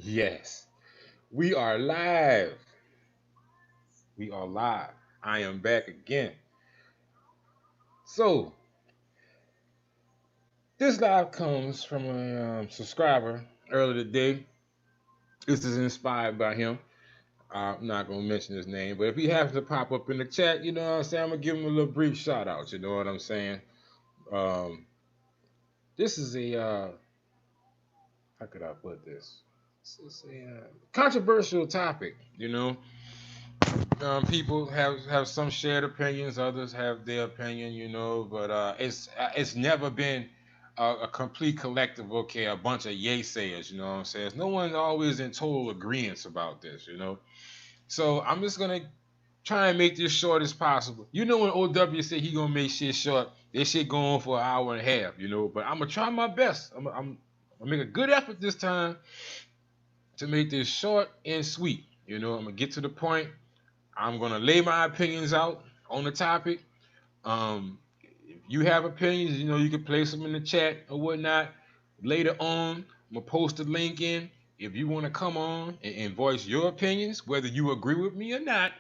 Yes, we are live. We are live. I am back again. So, this live comes from a subscriber earlier today. This is inspired by him. I'm not going to mention his name, but if he happens to pop up in the chat, you know what I'm saying? I'm going to give him a little brief shout out. You know what I'm saying? Um, this is how could I put this? This is a controversial topic, you know? People have some shared opinions, others have their opinion, you know, but it's never been a complete collective. Okay, a bunch of yay sayers, you know what I'm saying? No one's always in total agreement about this, you know. So I'm just gonna try and make this short as possible. You know, when OW said he gonna make shit short, this shit go on for an hour and a half, you know. But I'm gonna try my best. I'm gonna make a good effort this time to make this short and sweet. You know, I'm gonna get to the point. I'm gonna lay my opinions out on the topic. If you have opinions, you know, you can place them in the chat or whatnot. Later on, I'm gonna post the link in. If you want to come on and voice your opinions, whether you agree with me or not,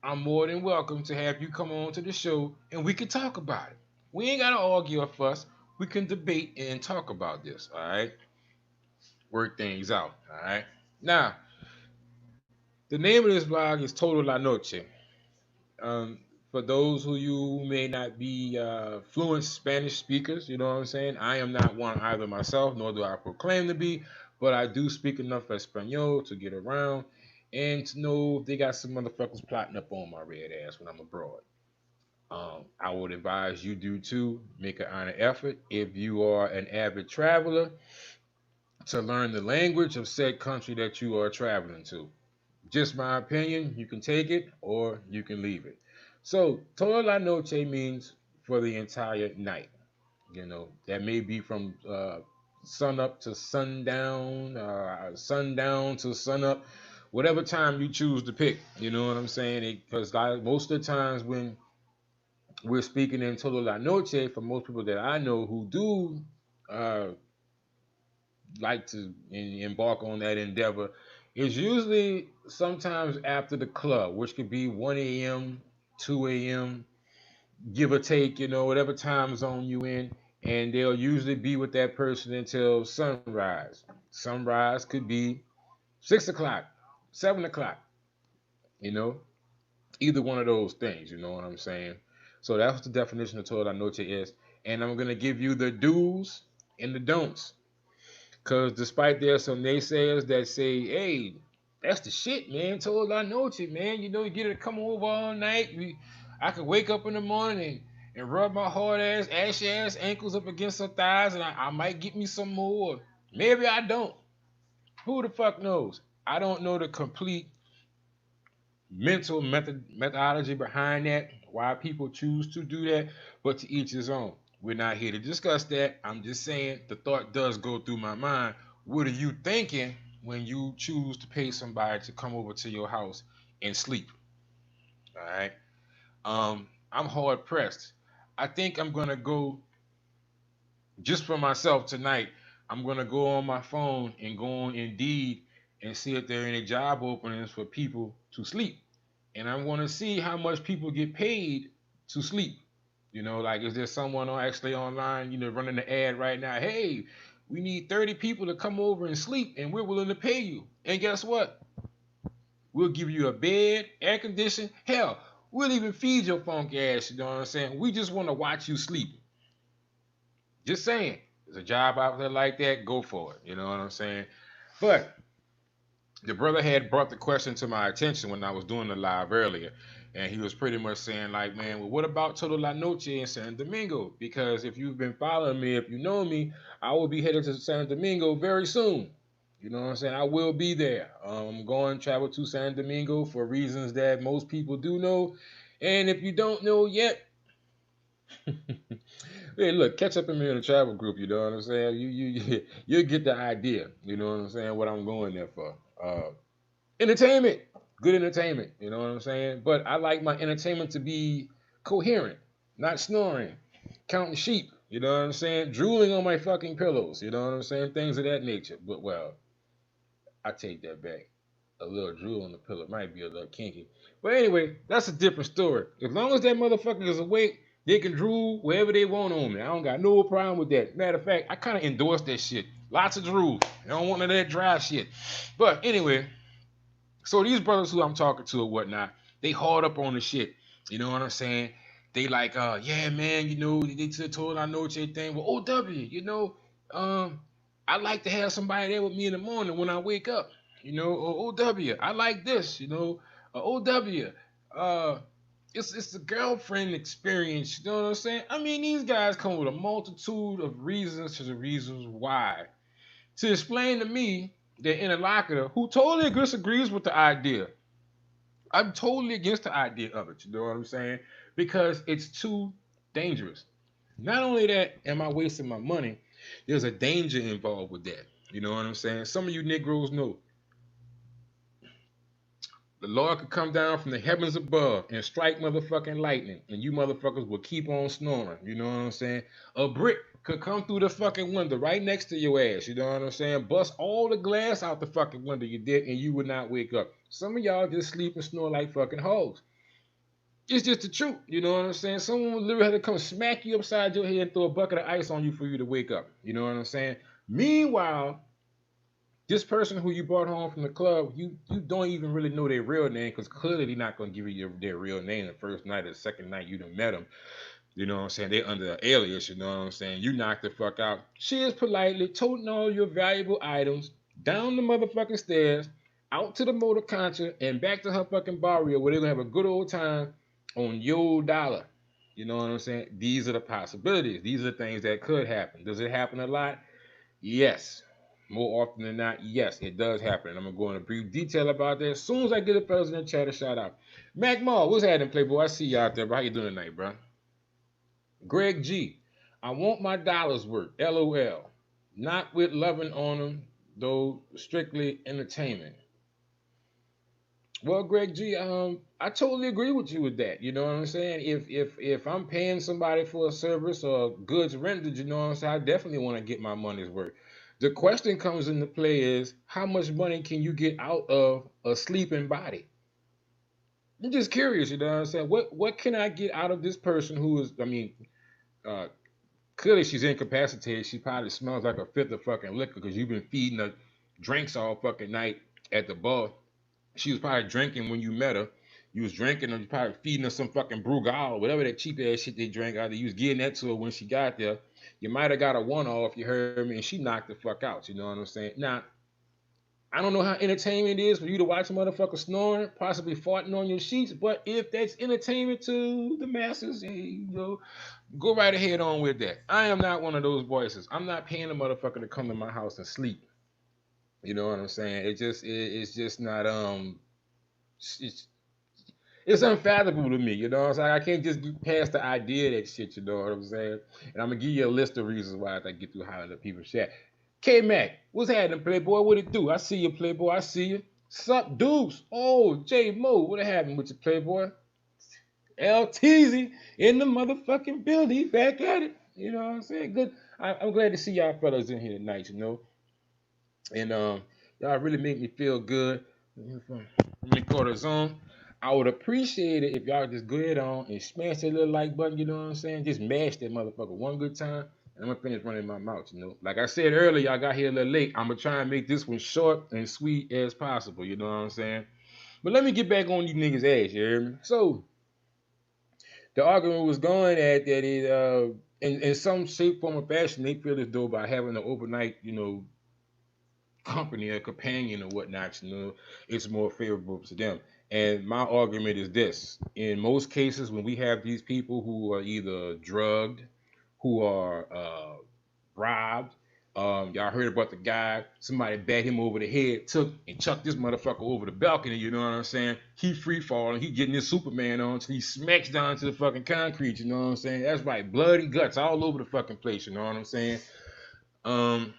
I'm more than welcome to have you come on to the show and we can talk about it. We ain't gotta argue or fuss. We can debate and talk about this. All right, work things out. All right. Now, the name of this blog is Todo La Noche. Um, for those who you may not be fluent Spanish speakers, you know what I'm saying? I am not one either myself, nor do I proclaim to be, but I do speak enough Espanol to get around and to know if they got some motherfuckers plotting up on my red ass when I'm abroad. I would advise you do too. Make an honor effort if you are an avid traveler to learn the language of said country that you are traveling to. Just my opinion. You can take it or you can leave it. So, toda la noche means for the entire night. You know, that may be from sun up to sundown, sundown to sun up, whatever time you choose to pick. You know what I'm saying? Because most of the times when we're speaking in toda la noche, for most people that I know who do uh, like to embark on that endeavor, is usually sometimes after the club, which could be 1 a.m., 2 a.m., give or take, you know, whatever time zone you in, and they'll usually be with that person until sunrise. Sunrise could be 6 o'clock, 7 o'clock, you know, either one of those things, you know what I'm saying? So that's what the definition of Toda Noche is. And I'm going to give you the do's and the don'ts. Because despite there's some naysayers that say, hey, that's the shit, man. Told I know it, man. You know, you get to come over all night. I could wake up in the morning and rub my hard ass, ashy ass ankles up against her thighs, and I might get me some more. Maybe I don't. Who the fuck knows? I don't know the complete mental methodology behind that, why people choose to do that, but to each his own. We're not here to discuss that. I'm just saying the thought does go through my mind. What are you thinking when you choose to pay somebody to come over to your house and sleep? All right. I'm hard pressed. I think I'm gonna go just for myself tonight. I'm gonna go on my phone and go on Indeed and see if there are any job openings for people to sleep, and I want to see how much people get paid to sleep. You know, like is there someone actually online, you know, running the ad right now? Hey, we need 30 people to come over and sleep, and we're willing to pay you. And guess what? We'll give you a bed, air conditioning. Hell, we'll even feed your funky ass. You know what I'm saying? We just want to watch you sleep. Just saying. There's a job out there like that. Go for it. You know what I'm saying? But the brother had brought the question to my attention when I was doing the live earlier, and he was pretty much saying like, "Man, well, what about Todo La Noche in San Domingo? Because if you've been following me, if you know me, I will be headed to San Domingo very soon. You know what I'm saying? I will be there. I'm going to travel to San Domingo for reasons that most people do know, and if you don't know yet, hey, look, catch up in me in the travel group. You know what I'm saying? You get the idea. You know what I'm saying? What I'm going there for? Entertainment, good entertainment. You know what I'm saying? But I like my entertainment to be coherent, not snoring, counting sheep. You know what I'm saying? Drooling on my fucking pillows. You know what I'm saying? Things of that nature. But well, I take that back. A little drool on the pillow might be a little kinky. But anyway, that's a different story. As long as that motherfucker is awake, they can drool wherever they want on me. I don't got no problem with that. Matter of fact, I kind of endorse that shit. Lots of drool. I don't want none of that dry shit. But anyway, so these brothers who I'm talking to or whatnot, they hard up on the shit. You know what I'm saying? They like, yeah, man, you know, they told I Noche thing. Well, OW, you know, I like to have somebody there with me in the morning when I wake up. You know, or OW, I like this, you know, OW, uh, it's the girlfriend experience, you know what I'm saying? I mean, these guys come with a multitude of reasons to the reasons why to explain to me, the interlocutor, who totally disagrees with the idea. I'm totally against the idea of it. You know what I'm saying? Because it's too dangerous. Not only that, am I wasting my money? There's a danger involved with that. You know what I'm saying? Some of you Negroes know the Lord could come down from the heavens above and strike motherfucking lightning, and you motherfuckers will keep on snoring. You know what I'm saying? A brick could come through the fucking window right next to your ass. You know what I'm saying? Bust all the glass out the fucking window you did, and you would not wake up. Some of y'all just sleep and snore like fucking hoes. It's just the truth. You know what I'm saying? Someone would literally have to come smack you upside your head and throw a bucket of ice on you for you to wake up. You know what I'm saying? Meanwhile, this person who you brought home from the club, you don't even really know their real name because clearly they're not going to give you their real name the first night or the second night you done met them. You know what I'm saying? They're under an alias, you know what I'm saying? You knocked the fuck out. She is politely toting all your valuable items down the motherfucking stairs, out to the motor concha, and back to her fucking barrio where they're going to have a good old time on your dollar. You know what I'm saying? These are the possibilities. These are the things that could happen. Does it happen a lot? Yes. More often than not, yes, it does happen. And I'm gonna go into brief detail about that as soon as I get a fellas in the chat a shout out. Mac Mall, what's happening, Playboy? I see you out there, bro. How you doing tonight, bro? Greg G, I want my dollars worth. LOL. Not with loving on them, though strictly entertainment. Well, Greg G, I totally agree with you with that. You know what I'm saying? If I'm paying somebody for a service or goods rendered, you know what I'm saying, I definitely want to get my money's worth. The question comes into play is how much money can you get out of a sleeping body? I'm just curious, you know what I'm saying? What can I get out of this person who is, I mean, uh, clearly she's incapacitated. She probably smells like a fifth of fucking liquor because you've been feeding her drinks all fucking night at the bar. She was probably drinking when you met her. You was drinking and you probably feeding her some fucking Brugal or whatever that cheap ass shit they drank out there. You was getting that to her when she got there. You might have got a one off, you heard me, and she knocked the fuck out. You know what I'm saying? Now, I don't know how entertainment it is for you to watch a motherfucker snoring, possibly farting on your sheets, but if that's entertainment to the masses, you know, go right ahead on with that. I am not one of those voices. I'm not paying a motherfucker to come to my house and sleep. You know what I'm saying? It's just not it's it's unfathomable to me, you know what I'm saying? I can't just get past the idea of that shit, you know what I'm saying? And I'm gonna give you a list of reasons why I get through hollering at people's chat. K Mac, what's happening, Playboy? What it do? I see you, Playboy. I see you. Sup, dudes? Oh, J Mo, what happened with you, Playboy? LTZ in the motherfucking building. He back at it. You know what I'm saying? Good. I'm glad to see y'all fellas in here tonight, you know. And y'all really make me feel good. Let me cortisone. I would appreciate it if y'all just go ahead on and smash that little like button, you know what I'm saying? Just mash that motherfucker one good time. And I'm gonna finish running my mouth, you know. Like I said earlier, y'all got here a little late. I'm gonna try and make this one short and sweet as possible, you know what I'm saying? But let me get back on you niggas' ass, you hear me? So the argument was going at that in some shape, form, or fashion, they feel as though by having an overnight, you know, company, a companion or whatnot, you know, it's more favorable to them. And my argument is this: in most cases, when we have these people who are either drugged, who are robbed, y'all heard about the guy, somebody bat him over the head, took and chucked this motherfucker over the balcony, you know what I'm saying? He free falling, he getting his Superman on until he smacks down to the fucking concrete, you know what I'm saying? That's right, blood and guts all over the fucking place, you know what I'm saying? Um,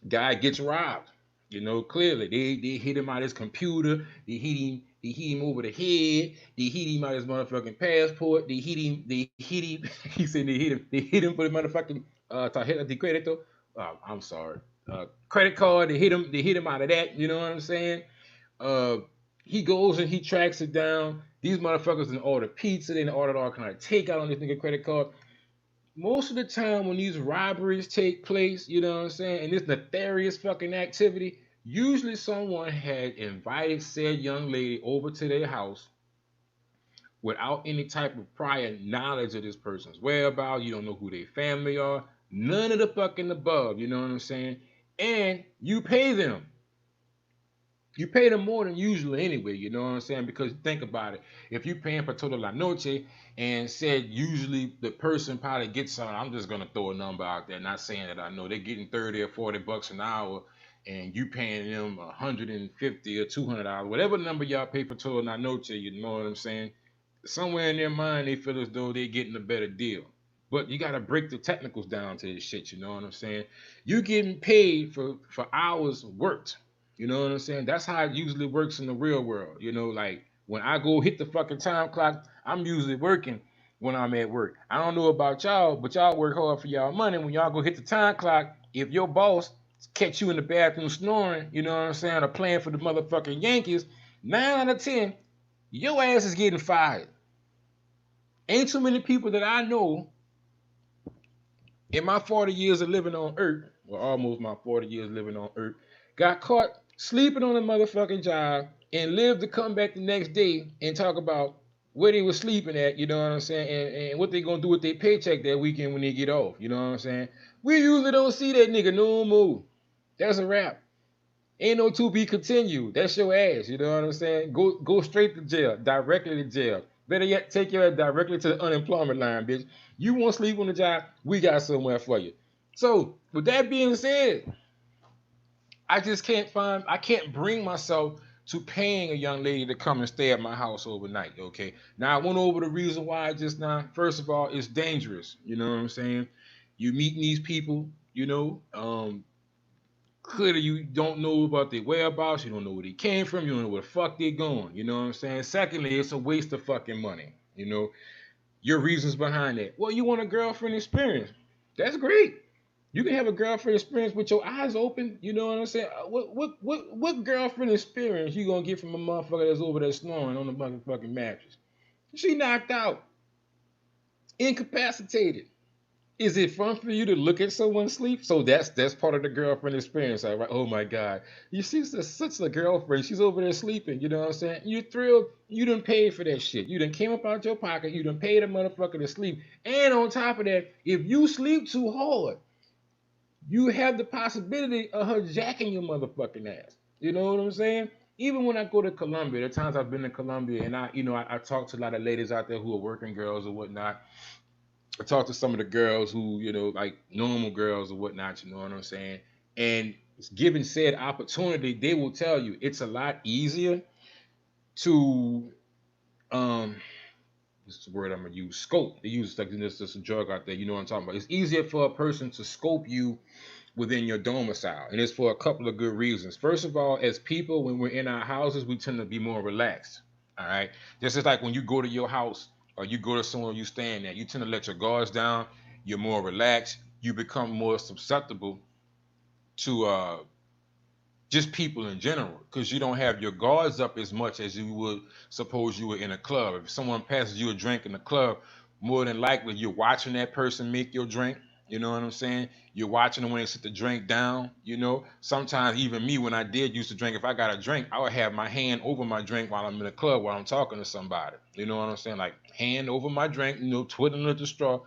Guy gets robbed. You know, clearly they hit him out his computer. They hit him over the head. They hit him out his motherfucking passport. They hit him. They hit him. He said they hit him. They hit him for the motherfucking tarjeta de crédito. I'm sorry. credit card. They hit him out of that. You know what I'm saying? Uh, he goes and he tracks it down. These motherfuckers didn't order pizza. They didn't order all kind of takeout on this nigga credit card. Most of the time when these robberies take place, you know what I'm saying, and this nefarious fucking activity, usually someone had invited said young lady over to their house without any type of prior knowledge of this person's whereabouts. You don't know who their family are. None of the fucking above, you know what I'm saying? And you pay them. You pay them more than usual anyway, you know what I'm saying? Because think about it. If you're paying for Todo La Noche and said usually the person probably gets something, I'm just gonna throw a number out there, not saying that I know they're getting 30 or 40 bucks an hour and you paying them 150 or $200, whatever number y'all pay for Todo La Noche, you know what I'm saying? Somewhere in their mind they feel as though they're getting a better deal. But you gotta break the technicals down to this shit, you know what I'm saying? You getting paid for hours worked. You know what I'm saying? That's how it usually works in the real world. You know, like when I go hit the fucking time clock, I'm usually working when I'm at work. I don't know about y'all, but y'all work hard for y'all money. When y'all go hit the time clock, if your boss catch you in the bathroom snoring, you know what I'm saying, or playing for the motherfucking Yankees, 9 out of 10, your ass is getting fired. Ain't too many people that I know in my 40 years of living on Earth, or almost my 40 years living on Earth, got caught sleeping on a motherfucking job and lived to come back the next day and talk about where they were sleeping at, you know what I'm saying, and what they gonna do with their paycheck that weekend when they get off, you know what I'm saying? We usually don't see that nigga no more. That's a wrap. Ain't no to be continued. That's your ass, you know what I'm saying? Go straight to jail, directly to jail. Better yet, take your ass directly to the unemployment line, bitch. You want to sleep on the job? We got somewhere for you. So, with that being said, I can't bring myself to paying a young lady to come and stay at my house overnight, okay? Now, I went over the reason why just now. First of all, it's dangerous, you know what I'm saying? You meeting these people, clearly you don't know about their whereabouts, you don't know where they came from, you don't know where the fuck they're going, you know what I'm saying? Secondly, it's a waste of fucking money, you know? Your reasons behind that. Well, you want a girlfriend experience. That's great. You can have a girlfriend experience with your eyes open. You know what I'm saying? What girlfriend experience you gonna get from a motherfucker that's over there snoring on the motherfucking mattress? She knocked out, incapacitated. Is it fun for you to look at someone sleep? So that's part of the girlfriend experience. All right. Oh my God. You see such a girlfriend. She's over there sleeping. You know what I'm saying? You're thrilled. You done paid for that shit. You done came up out your pocket. You done paid a motherfucker to sleep. And on top of that, if you sleep too hard, you have the possibility of her jacking your motherfucking ass. You know what I'm saying? Even when I go to Colombia, there are times I've been to Colombia and I talk to a lot of ladies out there who are working girls or whatnot. I talk to some of the girls who, like normal girls or whatnot, you know what I'm saying? And given said opportunity, they will tell you it's a lot easier to this is the word I'm gonna use, scope. They use like this a drug out there, you know what I'm talking about. It's easier for a person to scope you within your domicile. And it's for a couple of good reasons. First of all, as people, when we're in our houses, we tend to be more relaxed. All right. Just as like when you go to your house or you go to somewhere you staying at, you tend to let your guards down, you're more relaxed, you become more susceptible to just people in general, because you don't have your guards up as much as you would suppose you were in a club. If someone passes you a drink in the club, more than likely you're watching that person make your drink. You know what I'm saying? You're watching them when they sit the drink down. Sometimes even me, when I did used to drink, if I got a drink, I would have my hand over my drink while I'm in the club, while I'm talking to somebody. You know what I'm saying? Like hand over my drink, twiddling at the straw,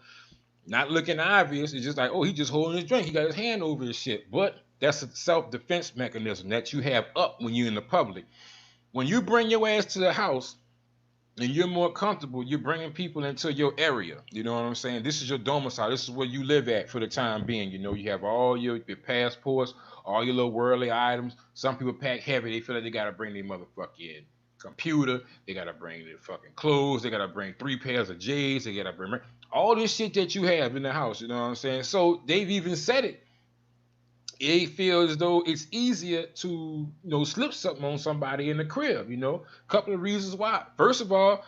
not looking obvious. It's just like, oh, he just holding his drink. He got his hand over his shit. But that's a self-defense mechanism that you have up when you're in the public. When you bring your ass to the house and you're more comfortable, you're bringing people into your area. You know what I'm saying? This is your domicile. This is where you live at for the time being. You have all your passports, all your little worldly items. Some people pack heavy. They feel like they got to bring their motherfucking computer. They got to bring their fucking clothes. They got to bring 3 pairs of J's. They got to bring all this shit that you have in the house. You know what I'm saying? So they've even said it. They feel as though it's easier to slip something on somebody in the crib. Couple of reasons why. First of all,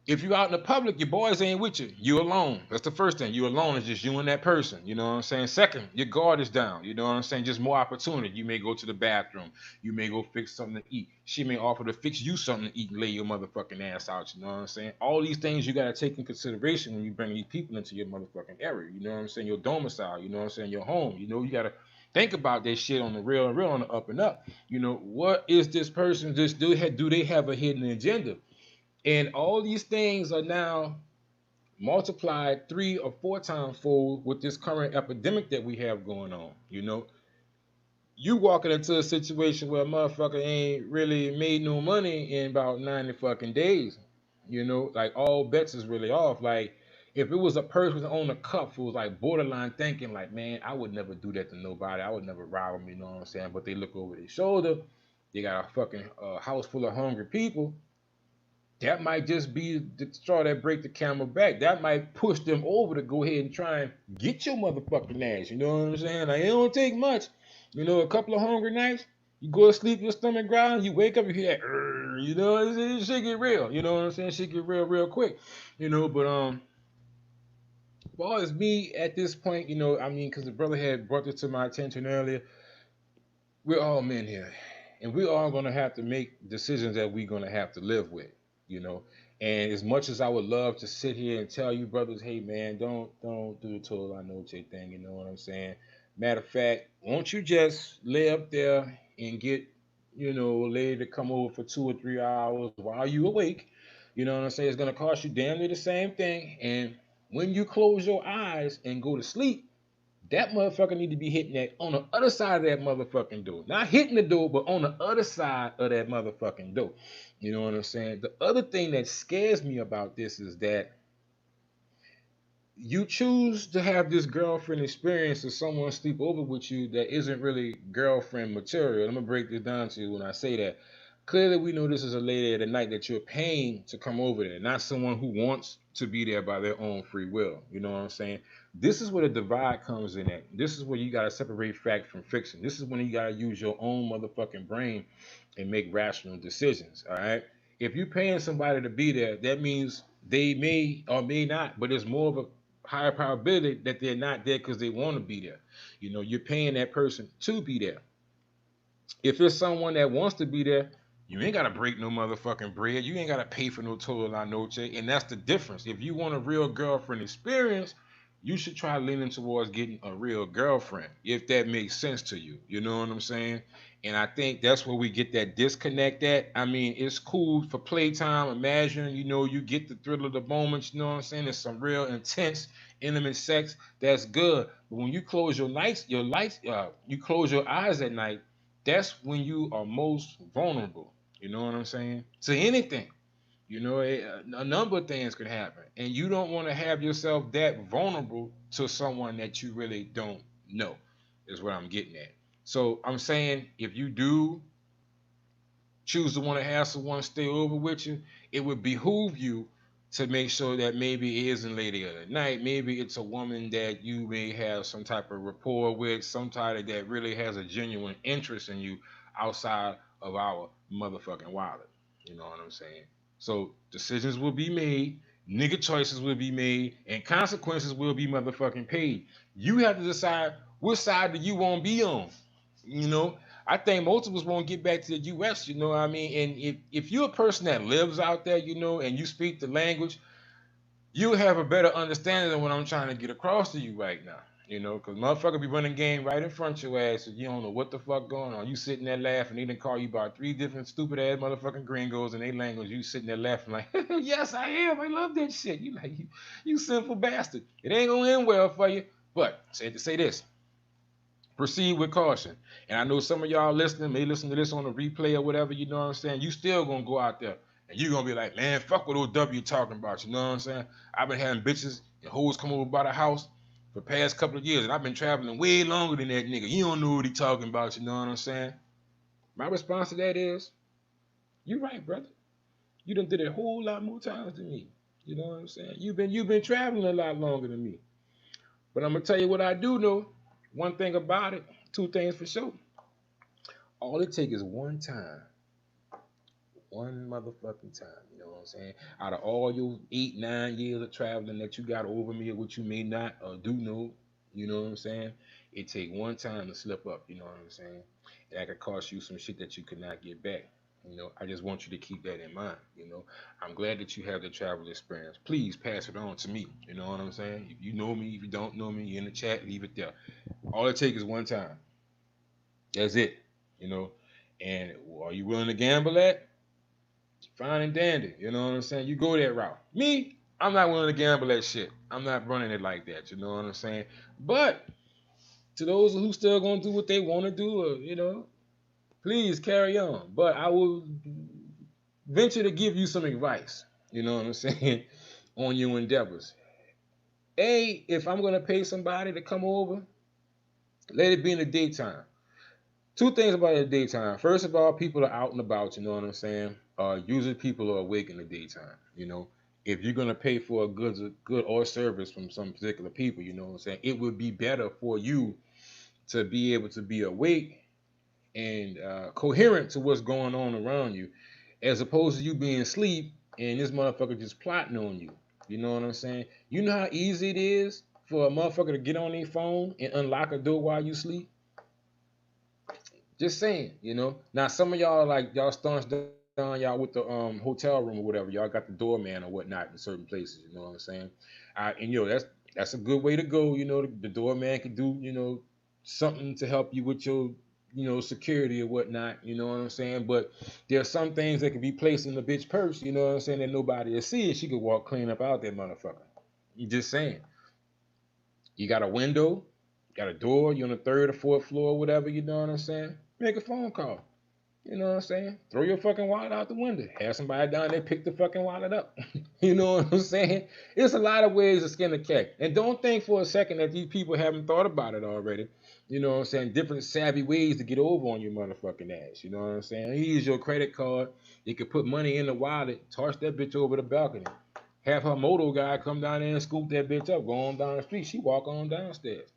If you out in the public, your boys ain't with you. You alone. That's the first thing. You alone. It's just you and that person. You know what I'm saying? Second, your guard is down. You know what I'm saying? Just more opportunity. You may go to the bathroom. You may go fix something to eat. She may offer to fix you something to eat and lay your motherfucking ass out. You know what I'm saying? All these things you gotta take in consideration when you bring these people into your motherfucking area. You know what I'm saying? Your domicile. You know what I'm saying? Your home. You know, you gotta think about that shit on the real and real on the up and up. You know, what is this person? Just do they have a hidden agenda? And all these things are now multiplied 3 or 4 times fold with this current epidemic that we have going on. You know, you walking into a situation where a motherfucker ain't really made no money in about 90 fucking days. You know, like all bets is really off. Like if it was a person on a cup who was like borderline thinking like, man, I would never do that to nobody. I would never rob them, you know what I'm saying? But they look over their shoulder. They got a fucking house full of hungry people. That might just be the straw that break the camel back. That might push them over to go ahead and try and get your motherfucking ass. You know what I'm saying? Like, it don't take much. You know, a couple of hungry nights, you go to sleep, your stomach growling, you wake up, you hear that, you know, shit get real. You know what I'm saying? Shit get real, real quick. You know, but as far as me at this point, you know, I mean, because the brother had brought this to my attention earlier, we're all men here, and we're all gonna have to make decisions that we're gonna have to live with, you know. And as much as I would love to sit here and tell you brothers, hey man, don't do the Todo Noche thing, you know what I'm saying? Matter of fact, won't you just lay up there and get, you know, a lady to come over for 2 or 3 hours while you awake? You know what I'm saying? It's gonna cost you damn near the same thing. And when you close your eyes and go to sleep, that motherfucker need to be hitting that on the other side of that motherfucking door. Not hitting the door, but on the other side of that motherfucking door. You know what I'm saying? The other thing that scares me about this is that you choose to have this girlfriend experience or someone sleep over with you that isn't really girlfriend material. I'm gonna break this down to you when I say that. Clearly, we know this is a lady at the night that you're paying to come over there, not someone who wants to be there by their own free will. You know what I'm saying? This is where the divide comes in at. This is where you gotta separate fact from fiction. This is when you gotta use your own motherfucking brain and make rational decisions. All right. If you're paying somebody to be there, that means they may or may not, but it's more of a higher probability that they're not there because they want to be there. You know, you're paying that person to be there. If it's someone that wants to be there, you ain't gotta break no motherfucking bread. You ain't gotta pay for no Todo La Noche. And that's the difference. If you want a real girlfriend experience, you should try leaning towards getting a real girlfriend, if that makes sense to you. You know what I'm saying? And I think that's where we get that disconnect at. I mean, it's cool for playtime. Imagine, you know, you get the thrill of the moment, you know what I'm saying? It's some real intense, intimate sex. That's good. But when you close you close your eyes at night, that's when you are most vulnerable. You know what I'm saying? To anything. You know, a number of things could happen, and you don't want to have yourself that vulnerable to someone that you really don't know. Is what I'm getting at. So I'm saying, if you do choose to want to have someone stay over with you, it would behoove you to make sure that maybe it isn't lady of the night. Maybe it's a woman that you may have some type of rapport with, some type that really has a genuine interest in you outside of our motherfucking wallet. You know what I'm saying? So decisions will be made, nigga choices will be made, and consequences will be motherfucking paid. You have to decide which side do you want to be on. You know, I think most of us won't get back to the U.S. You know what I mean? And if you're a person that lives out there, you know, and you speak the language, you'll have a better understanding of what I'm trying to get across to you right now. You know, because motherfucker be running game right in front of your ass, and you don't know what the fuck going on. You sitting there laughing, they done call you about 3 different stupid ass motherfucking gringos in their language. You sitting there laughing like, yes, I am. I love that shit. You like you sinful bastard. It ain't gonna end well for you. But say this. Proceed with caution. And I know some of y'all listening may listen to this on a replay or whatever, you know what I'm saying? You still gonna go out there and you gonna be like, man, fuck what old W talking about, you know what I'm saying? I've been having bitches and hoes come over by the house for the past couple of years, and I've been traveling way longer than that nigga. You don't know what he talking about, you know what I'm saying? My response to that is, you're right, brother. You done did it a whole lot more times than me. You know what I'm saying? You've been traveling a lot longer than me. But I'm gonna tell you what I do know. One thing about it, 2 things for sure. All it takes is one time, One motherfucking time. You know what I'm saying? Out of all your 8, 9 years of traveling that you got over me, or what you may not or do know, you know what I'm saying? It take one time to slip up. You know what I'm saying? And that could cost you some shit that you could not get back. I just want you to keep that in mind. I'm glad that you have the travel experience. Please pass it on to me. You know what I'm saying? If you know me, if you don't know me, in the chat, leave it there. All it takes is one time. That's it. You know. And are you willing to gamble at? Fine and dandy. You know what I'm saying? You go that route. Me, I'm not willing to gamble that shit. I'm not running it like that. You know what I'm saying? But to those who still gonna do what they want to do, or please carry on. But I will venture to give you some advice. You know what I'm saying? On your endeavors. If I'm gonna pay somebody to come over, let it be in the daytime. Two things about the daytime. First of all, people are out and about. You know what I'm saying? Usually people are awake in the daytime. If you're gonna pay for a good or service from some particular people, you know what I'm saying? It would be better for you to be able to be awake and coherent to what's going on around you, as opposed to you being asleep and this motherfucker just plotting on you. You know what I'm saying? You know how easy it is for a motherfucker to get on their phone and unlock a door while you sleep? Just saying. Now some of y'all like y'all staunch down y'all with the hotel room or whatever. Y'all got the doorman or whatnot in certain places. You know what I'm saying? And that's a good way to go. The doorman can do something to help you with your security or whatnot. You know what I'm saying? But there's some things that can be placed in the bitch purse. You know what I'm saying? That nobody will see. She could walk clean up out that motherfucker. You just saying. You got a window, got a door. You on the third or fourth floor, or whatever. You know what I'm saying? Make a phone call. You know what I'm saying? Throw your fucking wallet out the window. Have somebody down there pick the fucking wallet up. You know what I'm saying? It's a lot of ways to skin a cat. And don't think for a second that these people haven't thought about it already. You know what I'm saying? Different savvy ways to get over on your motherfucking ass. You know what I'm saying? You use your credit card. You can put money in the wallet, toss that bitch over the balcony. Have her moto guy come down there and scoop that bitch up. Go on down the street. She walk on downstairs.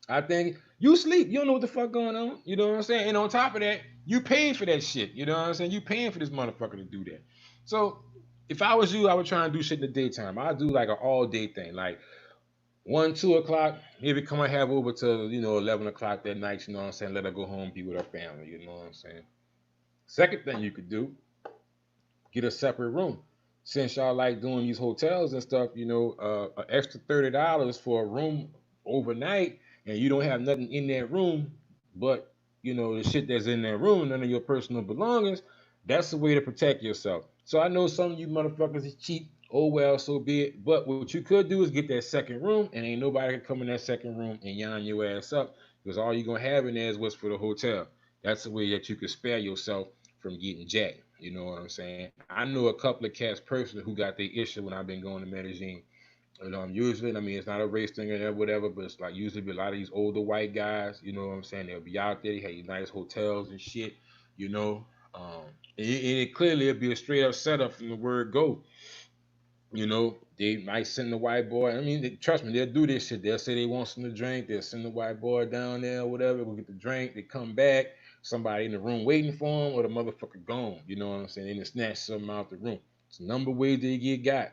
I think you sleep. You don't know what the fuck going on. You know what I'm saying? And on top of that, you paid for that shit. You know what I'm saying? You paying for this motherfucker to do that. So if I was you, I would try and do shit in the daytime. I'd do like an all day thing, like 1, 2 o'clock. Maybe come and have over to 11 o'clock that night. You know what I'm saying? Let her go home, be with her family. You know what I'm saying? Second thing you could do, get a separate room. Since y'all like doing these hotels and stuff, an extra $30 for a room overnight, and you don't have nothing in that room but the shit that's in that room, none of your personal belongings. That's the way to protect yourself. So I know some of you motherfuckers is cheap. Oh well, so be it. But what you could do is get that second room, and ain't nobody can come in that second room and yarn your ass up, because all you're gonna have in there is what's for the hotel. That's the way that you could spare yourself from getting jacked. You know what I'm saying? I know a couple of cats personally who got their issue when I've been going to Medellin. Usually, I mean, it's not a race thing or whatever, but it's like usually be a lot of these older white guys. You know what I'm saying? They'll be out there. They have these nice hotels and shit. You know, um, it clearly it'll be a straight up setup from the word go. They might send the white boy. I mean, trust me, they'll do this shit. They'll say they want something to drink. They'll send the white boy down there or whatever. Go get the drink. They come back. Somebody in the room waiting for him, or the motherfucker gone. You know what I'm saying? They just snatch something out the room. It's a number of ways they get got.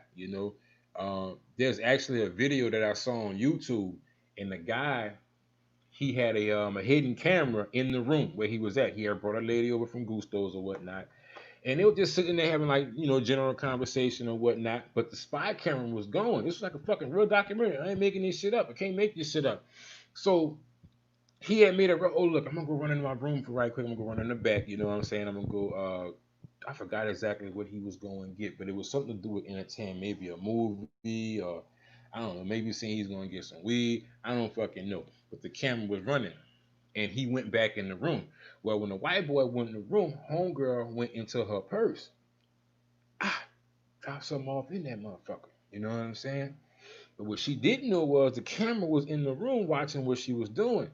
There's actually a video that I saw on YouTube, and the guy, he had a hidden camera in the room where he was at. He had brought a lady over from Gusto's or whatnot, and they were just sitting there having like general conversation or whatnot. But the spy camera was going. This was like a fucking real documentary. I ain't making this shit up. I can't make this shit up. So he had made a oh look, I'm gonna go run into my room for right quick. I'm gonna go run in the back. You know what I'm saying? I'm gonna go. I forgot exactly what he was going to get, but it was something to do with entertainment, maybe a movie or I don't know, maybe saying he's going to get some weed. I don't fucking know. But the camera was running, and he went back in the room. Well, when the white boy went in the room, homegirl went into her purse. Dropped something off in that motherfucker. You know what I'm saying? But what she didn't know was the camera was in the room watching what she was doing.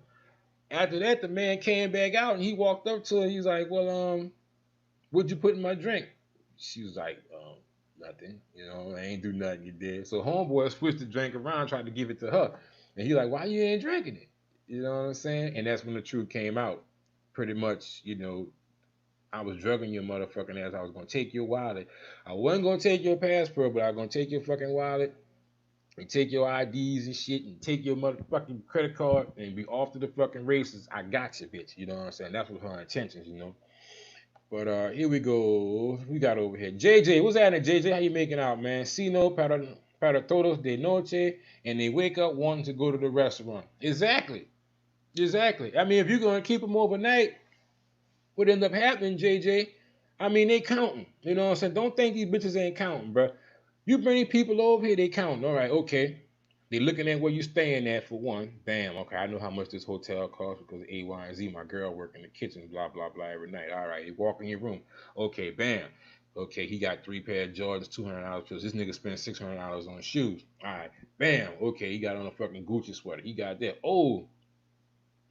After that, the man came back out and he walked up to her. He's like, "Well, what'd you put in my drink?" She was like, nothing. I ain't do nothing, you did. So homeboy switched the drink around, tried to give it to her. And he like, why you ain't drinking it? You know what I'm saying? And that's when the truth came out. Pretty much, I was drugging your motherfucking ass. I was gonna take your wallet. I wasn't gonna take your passport, but I was gonna take your fucking wallet and take your IDs and shit and take your motherfucking credit card and be off to the fucking races. I got you, bitch. You know what I'm saying? That was her intentions, you know. But here we go. We got over here. JJ, what's happening, JJ? How you making out, man? Sino para todos de noche, and they wake up wanting to go to the restaurant. Exactly. Exactly. I mean, if you're gonna keep them overnight, what end up happening, JJ? I mean, they counting. You know what I'm saying? Don't think these bitches ain't counting, bro. You bring people over here, they counting. All right, okay. They looking at where you staying at for one. Bam. Okay, I know how much this hotel costs because A, Y, and Z. My girl work in the kitchen, blah blah blah every night. All right, you walk in your room. Okay, bam. Okay, he got 3 pair of Jordans, $200 This nigga spent $600 on shoes. All right, bam. Okay, he got on a fucking Gucci sweater. He got that. Oh,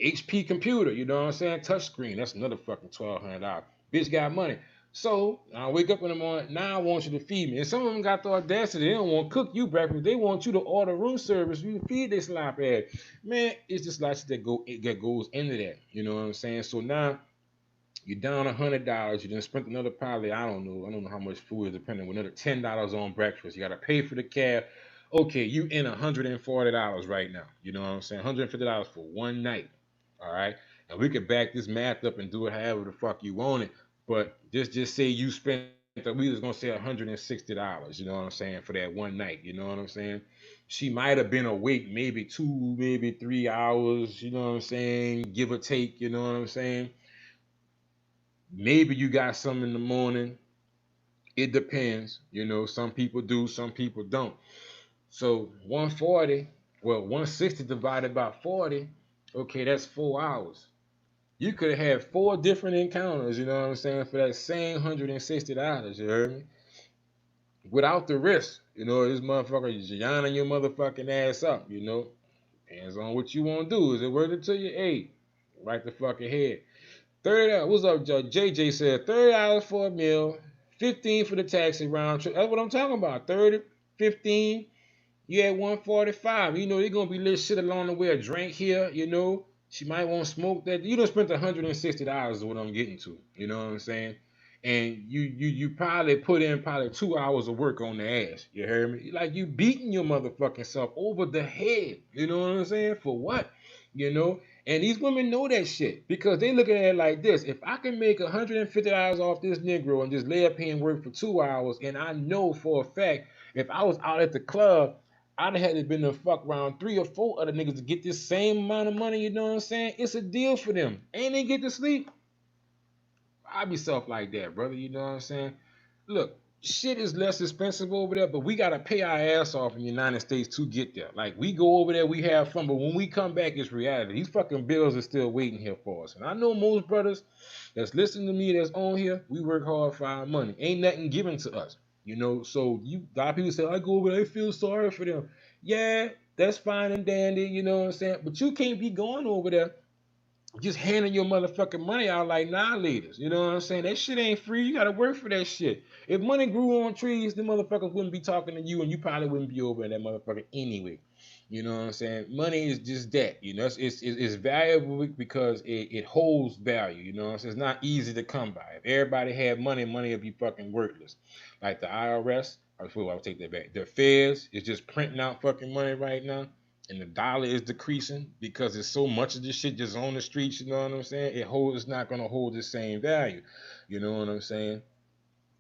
HP computer, you know what I'm saying? Touch screen, that's another fucking $1,200. Bitch got money. So I wake up in the morning. Now I want you to feed me. And some of them got the audacity. They don't want to cook you breakfast. They want you to order room service. You feed this slop ass. Man, it's just like that goes into that. You know what I'm saying? So now you're down $100. You then spent another probably I don't know how much food is depending. Another $10 on breakfast. You got to pay for the cab. Okay, you in $140 right now. You know what I'm saying? $150 for one night. All right, and we could back this math up and do it however the fuck you want it. But just say you spent, we was gonna say $160. You know what I'm saying, for that one night. You know what I'm saying? She might have been awake maybe 2, maybe 3 hours. You know what I'm saying, give or take. You know what I'm saying? Maybe you got some in the morning. It depends. You know, some people do, some people don't. So 140, well, 160 divided by 40. Okay, that's 4 hours. You could have had 4 different encounters, you know what I'm saying, for that same $160, you heard me? Without the risk, you know, this motherfucker is yawning your motherfucking ass up, you know. Depends on what you want to do. Is it worth it to you? Hey, right the fucking head. $30. What's up, JJ said $30 for a meal, 15 for the taxi round trip. That's what I'm talking about. 30, 15. You at 145. You know, they're gonna be little shit along the way. A drink here, you know. She might want to smoke that. You done spent $160 is what I'm getting to. You know what I'm saying? And you probably put in probably 2 hours of work on the ass. You heard me? Like you beating your motherfucking self over the head. You know what I'm saying? For what? You know? And these women know that shit because they looking at it like this. If I can make $150 off this Negro and just lay up here and work for 2 hours, and I know for a fact if I was out at the club, I'd have had to been to fuck around 3 or 4 other niggas to get this same amount of money, you know what I'm saying? It's a deal for them. And they get to sleep. I be self like that, brother, you know what I'm saying? Look, shit is less expensive over there, but we gotta pay our ass off in the United States to get there. Like we go over there, we have fun, but when we come back, it's reality. These fucking bills are still waiting here for us. And I know most brothers that's listening to me that's on here, we work hard for our money. Ain't nothing given to us. You know, so a lot of people say, I go over there, I feel sorry for them. Yeah, that's fine and dandy, you know what I'm saying? But you can't be going over there just handing your motherfucking money out like leaders. You know what I'm saying? That shit ain't free. You gotta work for that shit. If money grew on trees, the motherfuckers wouldn't be talking to you, and you probably wouldn't be over in that motherfucker anyway. You know what I'm saying? Money is just that. You know, it's valuable because it holds value. You know what I'm saying? It's not easy to come by. If everybody had money, money would be fucking worthless. Like the IRS, I'll take that back. The feds is just printing out fucking money right now, and the dollar is decreasing because there's so much of this shit just on the streets. You know what I'm saying? It's not gonna hold the same value. You know what I'm saying?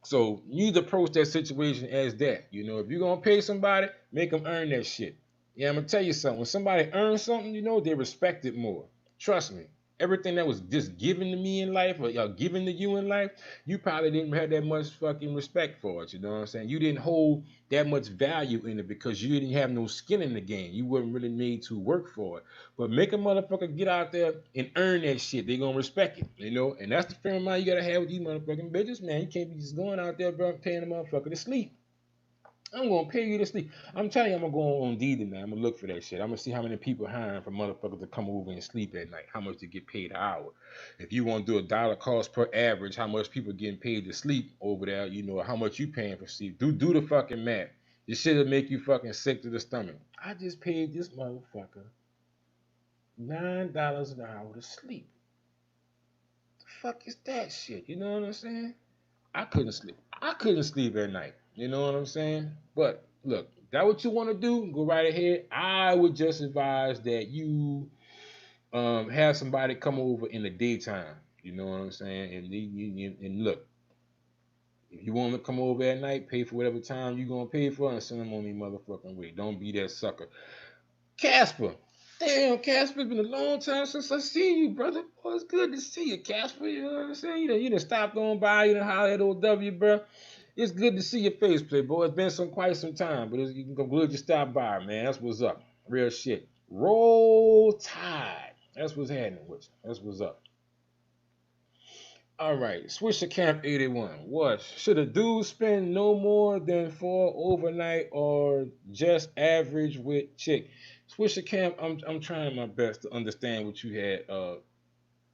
So you need to approach that situation as that. You know, if you're gonna pay somebody, make them earn that shit. Yeah, I'm gonna tell you something. When somebody earns something, you know, they respect it more. Trust me. Everything that was just given to me in life or given to you in life, you probably didn't have that much fucking respect for it. You know what I'm saying? You didn't hold that much value in it because you didn't have no skin in the game. You wasn't really made to work for it. But make a motherfucker get out there and earn that shit. They gonna respect it, you know? And that's the frame of mind you gotta have with these motherfucking bitches, man. You can't be just going out there, bro, paying the motherfucker to sleep. I'm gonna pay you to sleep. I'm telling you, I'm gonna go on Indeed tonight. I'm gonna look for that shit. I'm gonna see how many people hiring for motherfuckers to come over and sleep at night. How much to get paid an hour? If you want to do a dollar cost per average, how much people getting paid to sleep over there? You know how much you paying for sleep? Do the fucking math. This shit'll make you fucking sick to the stomach. I just paid this motherfucker $9 an hour to sleep. fuck is that shit? You know what I'm saying? I couldn't sleep. I couldn't sleep at night. You know what I'm saying? But look, that what you want to do? Go right ahead. I would just advise that you have somebody come over in the daytime. You know what I'm saying? And look, if you want to come over at night, pay for whatever time you gonna pay for, and send them on me motherfucking way. Don't be that sucker. Casper. Damn, Casper, it's been a long time since I seen you, brother. Boy, it's good to see you, Casper. You know what I'm saying? You done stopped on by, you done hollered at OW, bro. It's good to see your face, playboy. It's been quite some time, but it's good you stopped by, man. That's what's up. Real shit. Roll Tide. That's what's happening with you. That's what's up. All right, Swisher Camp 81. What? Should a dude spend no more than 4 overnight or just average with chick? Swisher Camp, I'm trying my best to understand what you had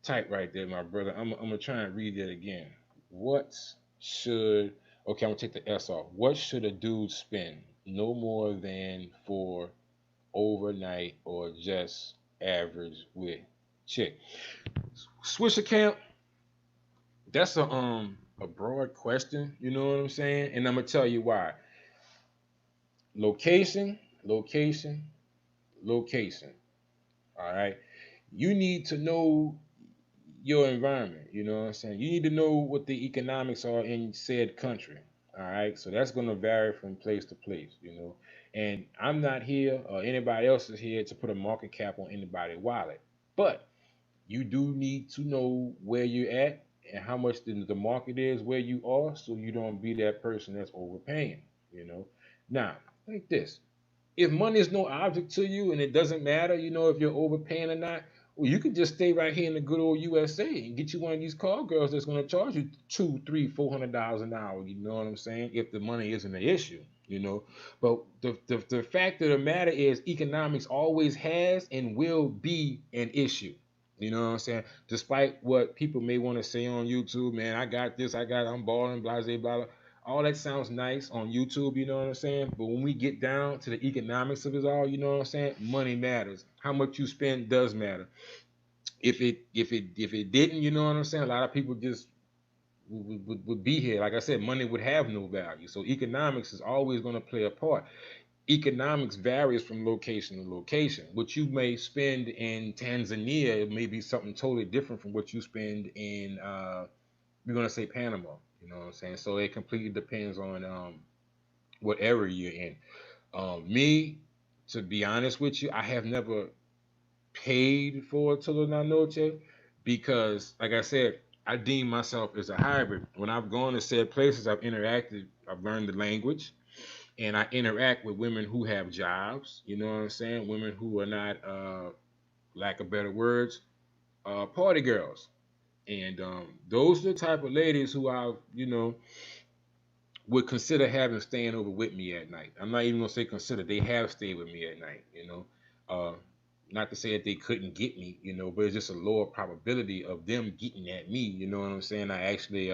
typed right there, my brother. I'm gonna try and read that again. What should okay, I'm gonna take the S off. What should a dude spend no more than for overnight or just average with chick? Swisher Camp, that's a broad question, you know what I'm saying? And I'm gonna tell you why. Location, location, location. All right. You need to know your environment, you know what I'm saying? You need to know what the economics are in said country. All right. So that's gonna vary from place to place, you know. And I'm not here or anybody else is here to put a market cap on anybody's wallet. But you do need to know where you're at and how much the market is where you are so you don't be that person that's overpaying, you know. Now, like this, if money is no object to you and it doesn't matter, you know, if you're overpaying or not, well, you can just stay right here in the good old USA and get you one of these call girls that's going to charge you two, three, $400 an hour. You know what I'm saying? If the money isn't an issue, you know. But the fact of the matter is, economics always has and will be an issue. You know what I'm saying? Despite what people may want to say on YouTube, man, I got this, I'm balling, blah, blah, blah. All that sounds nice on YouTube, you know what I'm saying? But when we get down to the economics of it all, you know what I'm saying? Money matters. How much you spend does matter. If it didn't, you know what I'm saying? A lot of people just would be here. Like I said, money would have no value. So economics is always going to play a part. Economics varies from location to location. What you may spend in Tanzania, it may be something totally different from what you spend in we're gonna say Panama. You know what I'm saying? So it completely depends on what area you're in. Me, to be honest with you, I have never paid for Todo Noche because, like I said, I deem myself as a hybrid. When I've gone to said places, I've interacted, I've learned the language, and I interact with women who have jobs. You know what I'm saying? Women who are not, lack of better words, party girls. And those are the type of ladies who I, would consider having staying over with me at night. I'm not even gonna say consider; they have stayed with me at night. Uh, not to say that they couldn't get me, but it's just a lower probability of them getting at me. You know what I'm saying? I actually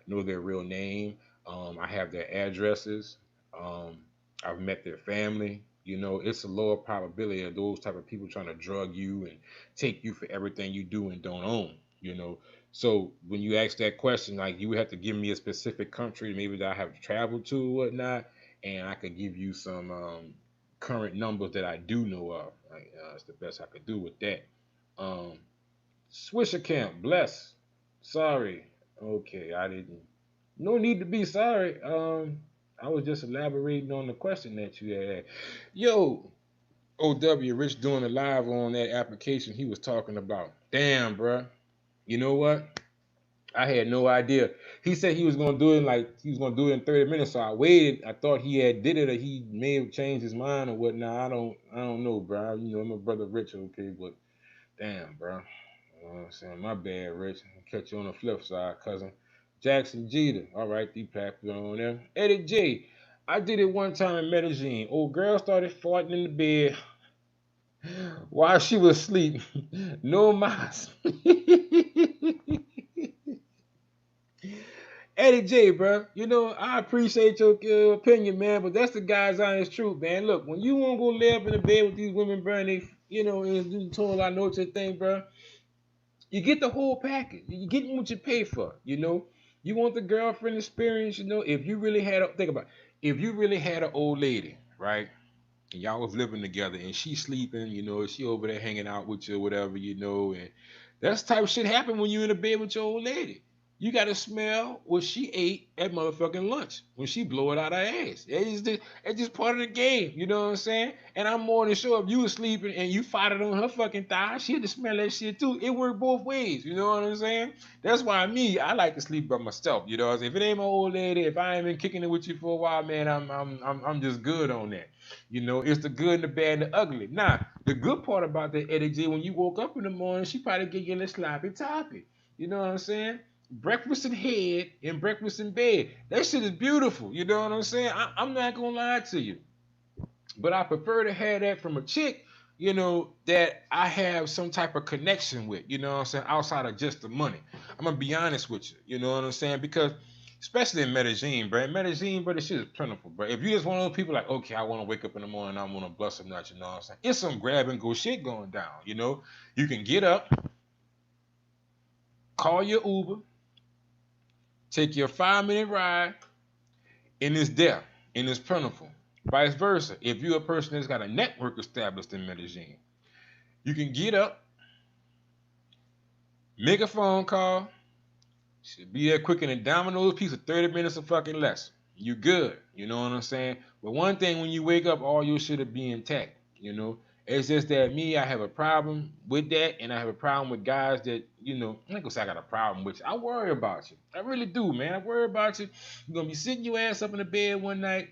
know their real name. I have their addresses. Um, I've met their family. It's a lower probability of those type of people trying to drug you and take you for everything you do and don't own. So when you ask that question, like you would have to give me a specific country, maybe that I have traveled to or whatnot, and I could give you some current numbers that I do know of. Like, it's the best I could do with that. Um, Swisher Camp, bless. Sorry. Okay, I didn't. No need to be sorry. I was just elaborating on the question that you had. Yo, OW Rich doing a live on that application he was talking about. Damn, bruh. You know what? I had no idea. He said he was gonna do it in 30 minutes. So I waited. I thought he had did it or he may have changed his mind or whatnot. I don't know, bro. I'm a brother Rich, okay, but damn, bro. You know what I'm saying? My bad, Rich. I'll catch you on the flip side, cousin. Jackson Jeter. All right, D-Pack on there. Eddie J. I did it one time in Medellin. Old girl started farting in the bed while she was asleep. No mas. Eddie J, bro, I appreciate your opinion, man, but that's the guy's honest truth, man. Look, when you want to go lay up in the bed with these women, bro, and they, and you told I know your thing, bro. You get the whole package. You get what you pay for. You want the girlfriend experience. If you really had a think about it, if you really had an old lady, right? And y'all was living together and she sleeping, she over there hanging out with you or whatever, and that's the type of shit happen when you in the bed with your old lady. You gotta smell what she ate at motherfucking lunch when she blow it out her ass. It's just part of the game, you know what I'm saying? And I'm more than sure if you was sleeping and you farted on her fucking thigh, she had to smell that shit too. It worked both ways, you know what I'm saying? That's why I like to sleep by myself, you know what I'm saying? If it ain't my old lady, if I ain't been kicking it with you for a while, man, I'm just good on that. It's the good, the bad, and the ugly. Now, the good part about that Eddie G, when you woke up in the morning, she probably give you a little sloppy toppy. You know what I'm saying? Breakfast in head and breakfast in bed. That shit is beautiful. You know what I'm saying? I'm not gonna lie to you, but I prefer to have that from a chick, that I have some type of connection with. You know what I'm saying? Outside of just the money. I'm gonna be honest with you. You know what I'm saying? Because especially in Medellin, bro. In Medellin, bro, the shit is plentiful, bro. If you just one of those people like, okay, I want to wake up in the morning, I want to bust a nut, you know what I'm saying? It's some grab and go shit going down, You can get up, call your Uber, take your 5 minute ride, and it's there, and it's plentiful. Vice versa. If you're a person that's got a network established in Medellin, you can get up, make a phone call, should be there quicker than Domino's pizza, 30 minutes or fucking less. You good. You know what I'm saying? But one thing, when you wake up, all your shit will be intact. It's just that me, I have a problem with that, and I have a problem with guys that, I'm not gonna say I got a problem with you. I worry about you. I really do, man. I worry about you. You're gonna be sitting your ass up in the bed one night,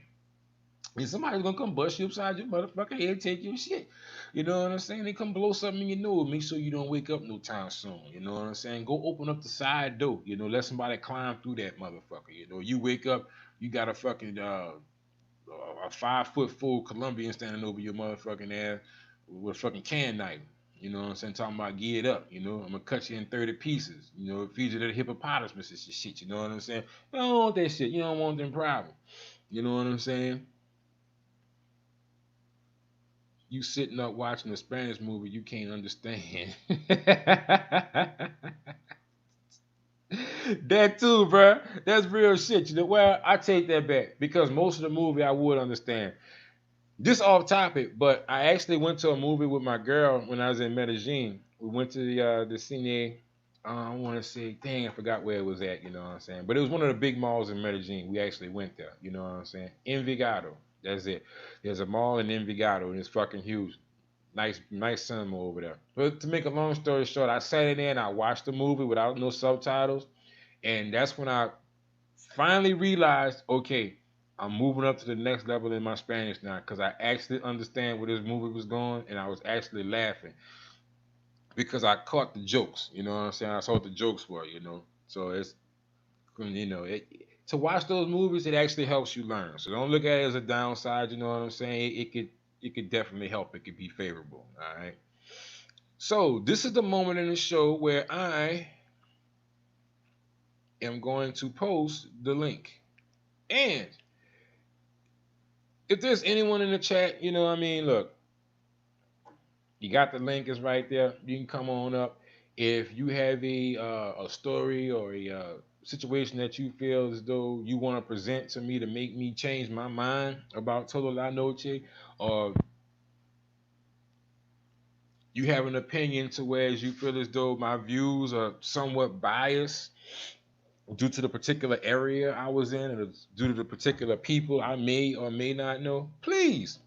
and somebody's gonna come bust you upside your motherfucking head, take your shit. You know what I'm saying? They come blow something in your nose, make sure you don't wake up no time soon. You know what I'm saying? Go open up the side door. Let somebody climb through that motherfucker. You wake up, you got a fucking a 5 foot full Colombian standing over your motherfucking ass with a fucking can knife. You know what I'm saying? Talking about get up. I'm gonna cut you in 30 pieces. Feed you to the hippopotamus and shit. You know what I'm saying? You don't want that shit. You don't want them problems. You know what I'm saying? You sitting up watching a Spanish movie you can't understand. That too, bro. That's real shit. Well, I take that back because most of the movie I would understand. This off topic, but I actually went to a movie with my girl when I was in Medellin. We went to the cine. I want to say, dang, I forgot where it was at. You know what I'm saying? But it was one of the big malls in Medellin. We actually went there. You know what I'm saying? Envigado. That's it. There's a mall in Envigado, and it's fucking huge. Nice cinema over there. But to make a long story short, I sat in there and I watched the movie without no subtitles, and that's when I finally realized, okay, I'm moving up to the next level in my Spanish now because I actually understand where this movie was going, and I was actually laughing because I caught the jokes. You know what I'm saying? I saw what the jokes were. So it's to watch those movies, it actually helps you learn. So don't look at it as a downside. You know what I'm saying? It could definitely help. It could be favorable. All right. So this is the moment in the show where I am going to post the link. And if there's anyone in the chat, look, you got the link is right there. You can come on up. If you have a story or a situation that you feel as though you want to present to me to make me change my mind about Todo La Noche, or you have an opinion to where you feel as though my views are somewhat biased due to the particular area I was in or due to the particular people I may or may not know, please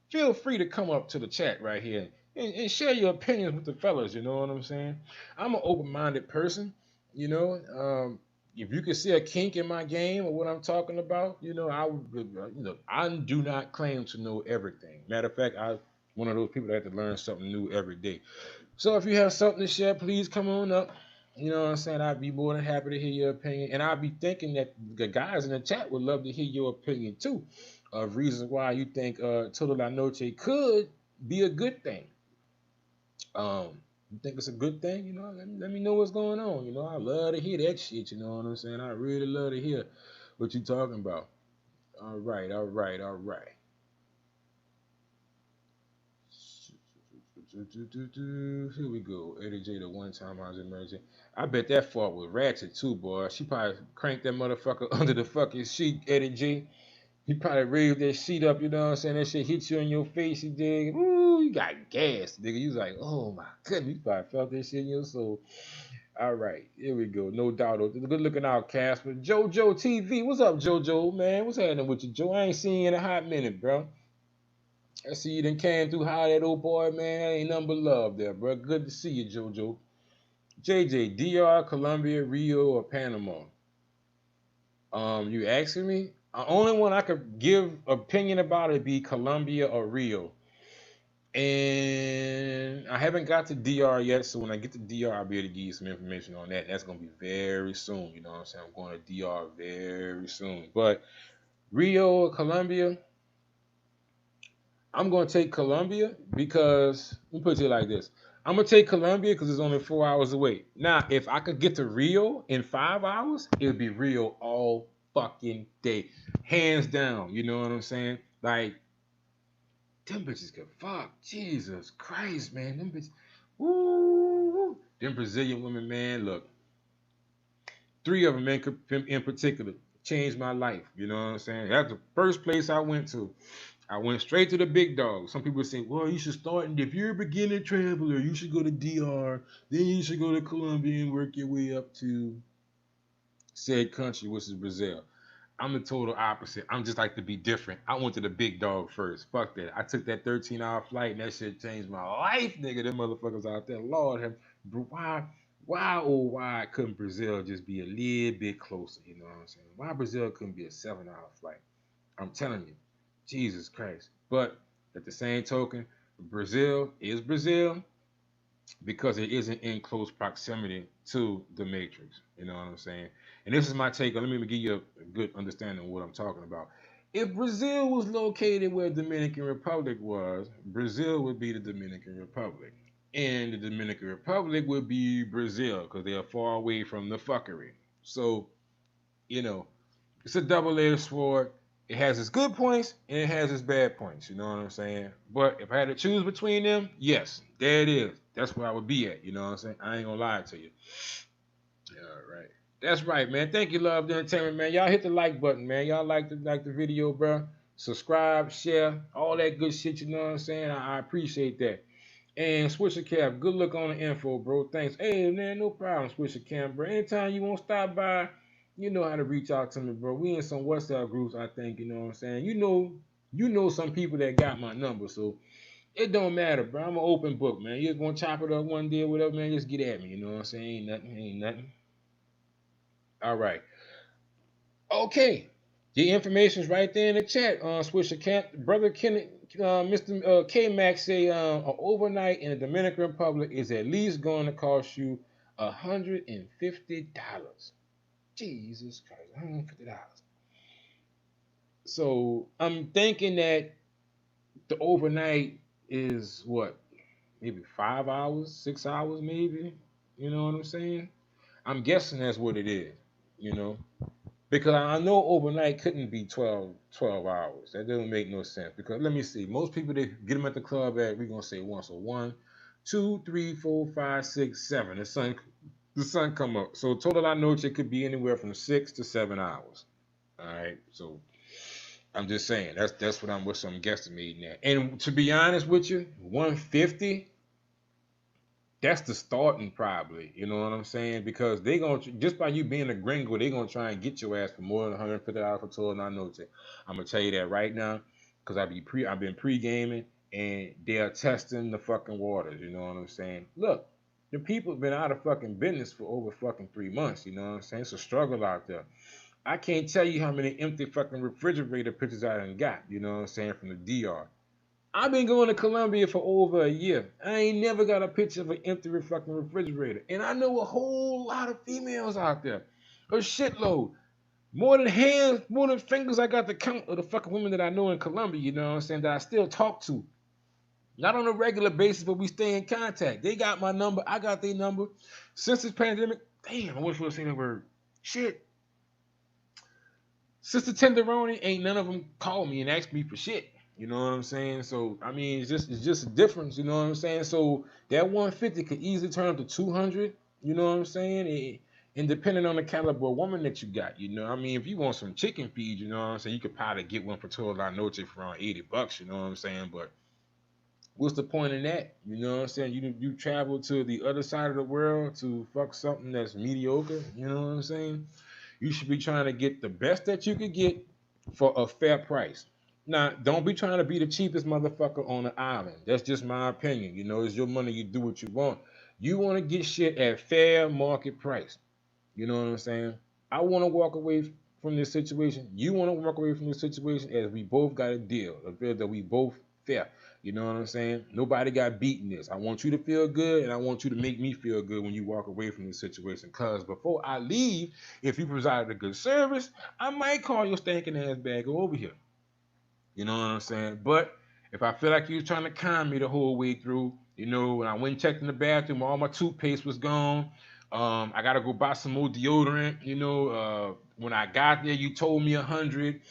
feel free to come up to the chat right here and share your opinions with the fellas. You know what I'm saying? I'm an open-minded person. You know, if you can see a kink in my game or what I'm talking about, I do not claim to know everything. Matter of fact, I'm one of those people that have to learn something new every day. So if you have something to share, please come on up. You know what I'm saying? I'd be more than happy to hear your opinion. And I'd be thinking that the guys in the chat would love to hear your opinion too, of reasons why you think Total La Noche could be a good thing. You think it's a good thing? Let me know what's going on. I love to hear that shit. You know what I'm saying? I really love to hear what you talking about. All right, all right, all right. Here we go. Eddie J, the one time I was emerging. I bet that fought was ratchet too, boy. She probably cranked that motherfucker under the fucking sheet, Eddie J. He probably raised that sheet up, you know what I'm saying? That shit hit you in your face, you dig? Ooh, you got gas, nigga. You was like, oh my goodness, you probably felt that shit in your soul. All right, here we go. No doubt. Good looking out, Casper. Jojo TV. What's up, Jojo, man? What's happening with you, Joe? I ain't seen you in a hot minute, bro. I see you done came through high that old boy, man. Ain't nothing but love there, bro. Good to see you, Jojo. JJ, DR, Colombia, Rio, or Panama? You asking me? The only one I could give opinion about it be Colombia or Rio. And I haven't got to DR yet, so when I get to DR, I'll be able to give you some information on that. That's gonna be very soon. You know what I'm saying? I'm going to DR very soon. But Rio or Colombia, I'm gonna take Colombia because let me put it like this. I'm gonna take Colombia because it's only 4 hours away. Now, if I could get to Rio in 5 hours, it would be Rio all fucking day, hands down. You know what I'm saying? Like them bitches can fuck. Jesus Christ, man, them bitches. Woo! Them Brazilian women, man. Look, three of them in particular changed my life. You know what I'm saying? That's the first place I went to. I went straight to the big dog. Some people say, well, you should start, and if you're a beginner traveler, you should go to DR, then you should go to Colombia and work your way up to said country, which is Brazil. I'm the total opposite. I'm just like to be different. I went to the big dog first. Fuck that. I took that 13-hour flight, and that shit changed my life, nigga. Them motherfuckers out there, Lord have, why couldn't Brazil just be a little bit closer? You know what I'm saying? Why Brazil couldn't be a 7-hour flight? I'm telling you. Jesus Christ. But at the same token, Brazil is Brazil because it isn't in close proximity to the Matrix. You know what I'm saying? And this is my take. Let me give you a good understanding of what I'm talking about. If Brazil was located where Dominican Republic was, Brazil would be the Dominican Republic. And the Dominican Republic would be Brazil because they are far away from the fuckery. So, you know, it's a double-edged sword. It has its good points and it has its bad points. You know what I'm saying? But if I had to choose between them, yes, there it is. That's where I would be at. You know what I'm saying? I ain't gonna lie to you. All right. That's right, man. Thank you, Love the Entertainment, man. Y'all hit the like button, man. Y'all like the video, bro. Subscribe, share, all that good shit. You know what I'm saying? I appreciate that. And Swisher Cap, good look on the info, bro. Thanks. Hey, man, no problem, Swisher Cap, bro. Anytime you want to stop by, you know how to reach out to me, bro. We in some WhatsApp groups, I think, you know what I'm saying? You know some people that got my number, so it don't matter, bro. I'm an open book, man. You just want to chop it up one day or whatever, man, just get at me, you know what I'm saying? Ain't nothing. All right. Okay. The information's right there in the chat. Swisher Cap, brother Kenneth, Mr. K Max say an overnight in the Dominican Republic is at least going to cost you $150. Jesus Christ, $150. So I'm thinking that the overnight is what, maybe 5 hours, 6 hours, maybe. You know what I'm saying? I'm guessing that's what it is. You know, because I know overnight couldn't be 12 hours. That doesn't make no sense. Because let me see, most people they get them at the club at, we're gonna say one. So 1, 2, 3, 4, 5, 6, 7. The sun come up. So total Noche could be anywhere from 6 to 7 hours. All right. So I'm just saying that's what I'm guesstimating at. And to be honest with you, 150. That's the starting probably. You know what I'm saying? Because they gonna just by you being a gringo, they gonna try and get your ass for more than $150 for total Noche. I'm gonna tell you that right now because I've been pre-gaming and they are testing the fucking waters. You know what I'm saying? Look, the people have been out of fucking business for over fucking 3 months. You know what I'm saying? It's a struggle out there. I can't tell you how many empty fucking refrigerator pictures I done got, you know what I'm saying, from the DR. I've been going to Colombia for over a year. I ain't never got a picture of an empty fucking refrigerator. And I know a whole lot of females out there. A shitload. More than hands, more than fingers I got to count of the fucking women that I know in Colombia, you know what I'm saying, that I still talk to. Not on a regular basis, but we stay in contact. They got my number. I got their number. Since this pandemic, damn, I wish we would say that word. Shit. Since the Tenderoni, ain't none of them called me and asked me for shit. You know what I'm saying? So I mean, it's just a difference. You know what I'm saying? So that 150 could easily turn up to 200. You know what I'm saying? And depending on the caliber of woman that you got, you know, I mean, if you want some chicken feed, you know what I'm saying, you could probably get one for Todo Noche for around $80. You know what I'm saying? But what's the point in that? You know what I'm saying? You travel to the other side of the world to fuck something that's mediocre. You know what I'm saying? You should be trying to get the best that you could get for a fair price. Now, don't be trying to be the cheapest motherfucker on the island. That's just my opinion. You know, it's your money. You do what you want. You want to get shit at fair market price. You know what I'm saying? I want to walk away from this situation. You want to walk away from this situation as we both got a deal. A deal that we both fair. You know what I'm saying? Nobody got beaten this. I want you to feel good, and I want you to make me feel good when you walk away from this situation. Because before I leave, if you provided a good service, I might call your stinking ass back over here. You know what I'm saying? But if I feel like you was trying to con me the whole way through, you know, when I went and checked in the bathroom, all my toothpaste was gone. I gotta go buy some more deodorant. You know, when I got there, you told me 100.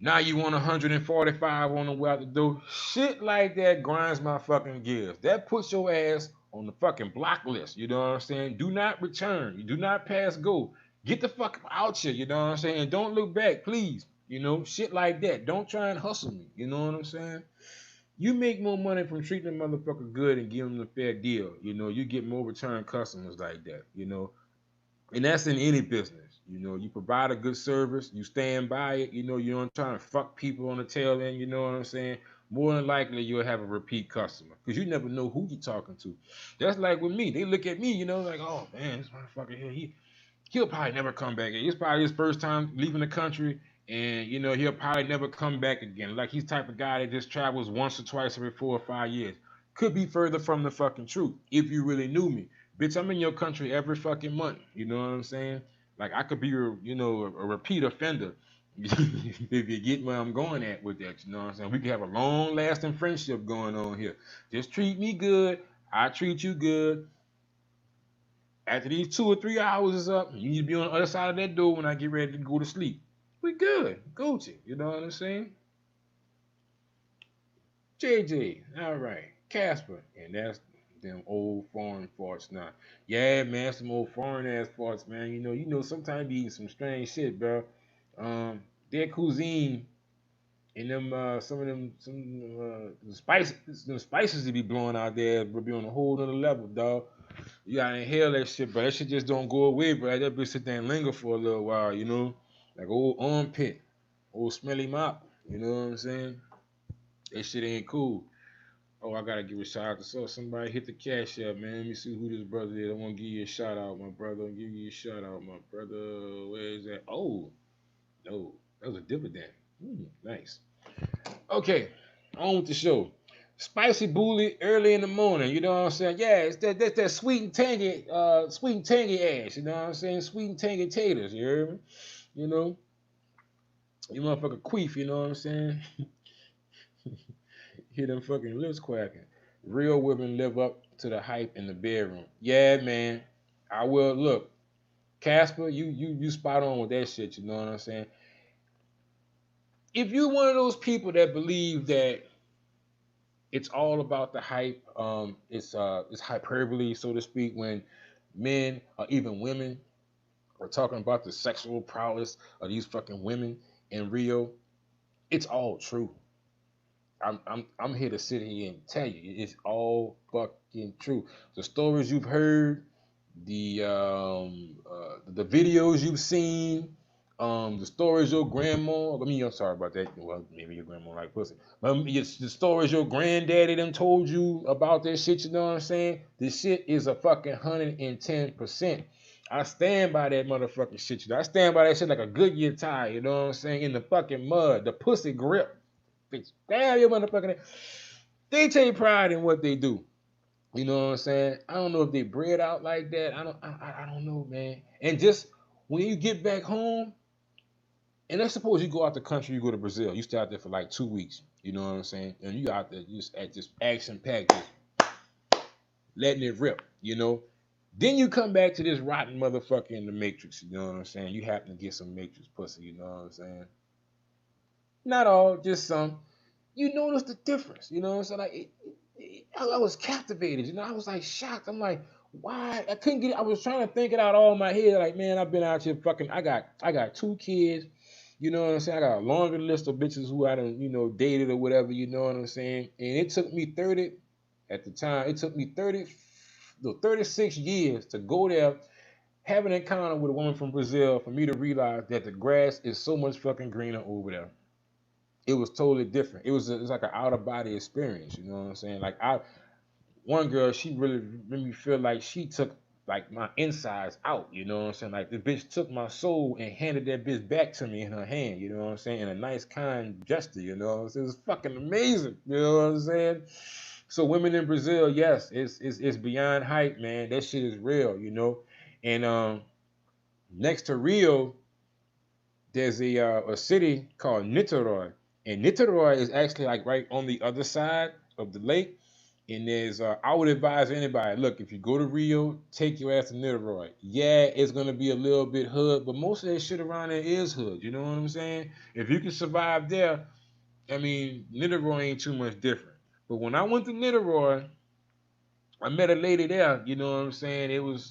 Now you want 145 on the way out the door. Shit like that grinds my fucking gears. That puts your ass on the fucking block list. You know what I'm saying? Do not return. You do not pass go. Get the fuck out here. You know what I'm saying? And don't look back, please. You know, shit like that. Don't try and hustle me. You know what I'm saying? You make more money from treating a motherfucker good and giving them a fair deal. You know, you get more return customers like that. You know, and that's in any business. You know, you provide a good service, you stand by it. You know, you don't try to fuck people on the tail end. You know what I'm saying? More than likely, you'll have a repeat customer because you never know who you're talking to. That's like with me. They look at me, you know, like, oh man, this motherfucker here, he'll probably never come back. It's probably his first time leaving the country, and you know he'll probably never come back again. Like he's the type of guy that just travels once or twice every 4 or 5 years. Could be further from the fucking truth if you really knew me, bitch. I'm in your country every fucking month. You know what I'm saying? Like I could be, a repeat offender. If you get where I'm going at with that, you know what I'm saying? We could have a long lasting friendship going on here. Just treat me good. I treat you good. After these 2 or 3 hours is up, you need to be on the other side of that door when I get ready to go to sleep. We good. Gucci. You know what I'm saying? JJ. All right. Casper. And that's them old foreign farts now. Yeah, man, some old foreign ass farts, man. You know, sometimes you eating some strange shit, bro. Their cuisine and them some of them spices to be blowing out there will be on a whole other level, dog. You gotta inhale that shit, but that shit just don't go away, bro. That bitch sit there and linger for a little while, you know? Like old armpit, old smelly mop, you know what I'm saying? That shit ain't cool. Oh, I gotta give a shout out to somebody hit the cash up, man. Let me see who this brother is. I wanna give you a shout out, my brother. I'll give you a shout out, my brother. Where is that? Oh, no, that was a dividend. Nice. Okay, on with the show. Spicy bully early in the morning, you know what I'm saying? Yeah, it's that's that sweet and tangy ass, you know what I'm saying? Sweet and tangy taters, you hear me? You know, you motherfucker queef, you know what I'm saying? Hear them fucking lips quacking. Real women live up to the hype in the bedroom. Yeah, man. I will look. Casper, you spot on with that shit, you know what I'm saying? If you're one of those people that believe that it's all about the hype. It's hyperbole, so to speak, when men or even women are talking about the sexual prowess of these fucking women in Rio. It's all true. I'm here to sit here and tell you it's all fucking true. The stories you've heard, the videos you've seen, the stories your grandma. I mean, I'm sorry about that. Well, maybe your grandma like pussy. But it's the stories your granddaddy done told you about that shit. You know what I'm saying? This shit is a fucking 110%. I stand by that motherfucking shit. I stand by that shit like a Goodyear tire. You know what I'm saying? In the fucking mud, the pussy grip. Bitch, damn your motherfucking. They take pride in what they do. You know what I'm saying? I don't know if they bred out like that. I don't know, man. And just when you get back home, and let's suppose you go out the country, you go to Brazil, you stay out there for like 2 weeks. You know what I'm saying? And you out there just at this action packed, just letting it rip. You know. Then you come back to this rotten motherfucker in the Matrix. You know what I'm saying? You happen to get some Matrix pussy. You know what I'm saying? Not all, just some. You notice the difference, you know. So like, I was captivated, you know. I was like shocked. I'm like, why? I couldn't get it. I was trying to think it out all in my head. Like, man, I've been out here fucking. I got 2 kids. You know what I'm saying? I got a longer list of bitches who I done, dated or whatever. You know what I'm saying? And it took me 30 at the time. It took me 30, no, 36 years to go there, have an encounter with a woman from Brazil for me to realize that the grass is so much fucking greener over there. It was totally different. It's like an out of body experience. You know what I'm saying? Like one girl, she really made me feel like she took like my insides out. You know what I'm saying? Like the bitch took my soul and handed that bitch back to me in her hand. You know what I'm saying? In a nice, kind gesture. You know what I'm saying? It was fucking amazing. You know what I'm saying? So women in Brazil, yes, it's beyond hype, man. That shit is real. And next to Rio, there's a city called Niterói, and Niterói is actually like right on the other side of the lake. And there's I would advise anybody, look, if you go to Rio, take your ass to Niterói. Yeah, it's gonna be a little bit hood, but most of that shit around there is hood. You know what I'm saying? If you can survive there, I mean, Niterói ain't too much different. But when I went to Niterói, I met a lady there. You know what I'm saying? It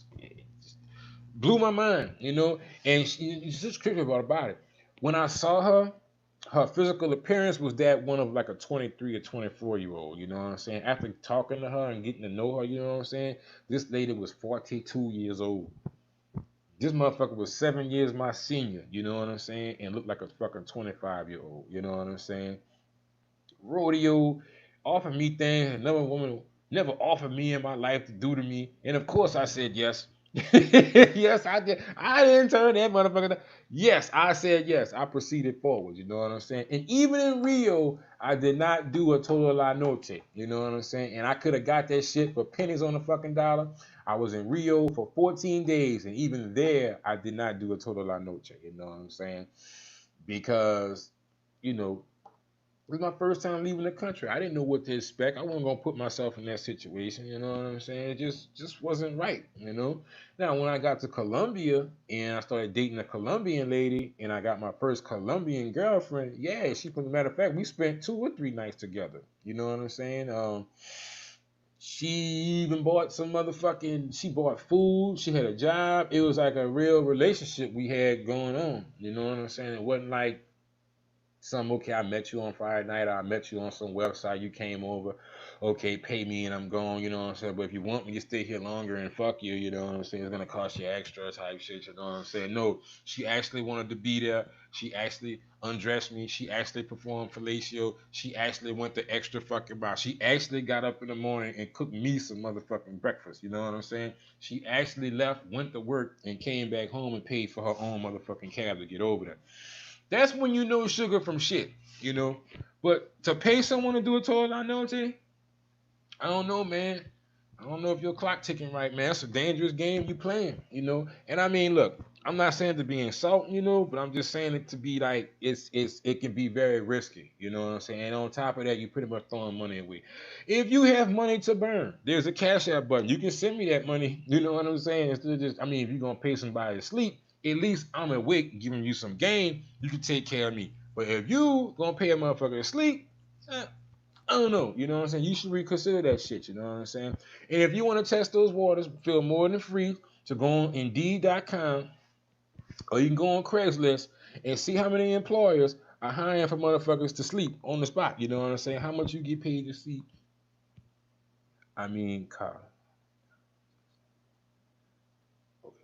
blew my mind. And she's just crazy about it. When I saw her, her physical appearance was that one of like a 23 or 24-year old. You know what I'm saying? After talking to her and getting to know her, you know what I'm saying? This lady was 42 years old. This motherfucker was 7 years my senior. You know what I'm saying? And looked like a fucking 25-year-old. You know what I'm saying? Rodeo, offered me things another woman never offered me in my life to do to me. And of course I said yes. Yes, I did. I didn't turn that motherfucker down. Yes, I said yes. I proceeded forward. You know what I'm saying? And even in Rio, I did not do a total la noche. You know what I'm saying? And I could have got that shit for pennies on the fucking dollar. I was in Rio for 14 days, and even there, I did not do a total la noche. You know what I'm saying? Because, you know, it was my first time leaving the country. I didn't know what to expect. I wasn't gonna put myself in that situation. You know what I'm saying? It just wasn't right. Now when I got to Colombia and I started dating a Colombian lady and I got my first Colombian girlfriend, yeah, she. As a matter of fact, we spent 2 or 3 nights together. You know what I'm saying? She even bought some motherfucking. She bought food. She had a job. It was like a real relationship we had going on. You know what I'm saying? It wasn't like okay, I met you on Friday night, or I met you on some website, you came over, okay, pay me and I'm gone, you know what I'm saying? But if you want me to stay here longer and fuck you, you know what I'm saying, it's gonna cost you extra type shit, you know what I'm saying? No, she actually wanted to be there. She actually undressed me. She actually performed fellatio. She actually went the extra fucking mile. She actually got up in the morning and cooked me some motherfucking breakfast, you know what I'm saying? She actually left, went to work, and came back home and paid for her own motherfucking cab to get over there. That's when you know sugar from shit, you know. But to pay someone to do a total anointing, I don't know, man. I don't know if your clock ticking right, man. It's a dangerous game you playing, you know. And I mean, look, I'm not saying to be insulting, you know, but I'm just saying it to be like it can be very risky, you know what I'm saying. And on top of that, you pretty much throwing money away. If you have money to burn, there's a cash out button. You can send me that money. You know what I'm saying? Instead of just, I mean, if you're gonna pay somebody to sleep, at least I'm awake, giving you some game. You can take care of me. But if you gonna pay a motherfucker to sleep, I don't know. You know what I'm saying? You should reconsider that shit. You know what I'm saying? And if you want to test those waters, feel more than free to go on Indeed.com, or you can go on Craigslist and see how many employers are hiring for motherfuckers to sleep on the spot. You know what I'm saying? How much you get paid to sleep? I mean, Carl. Okay,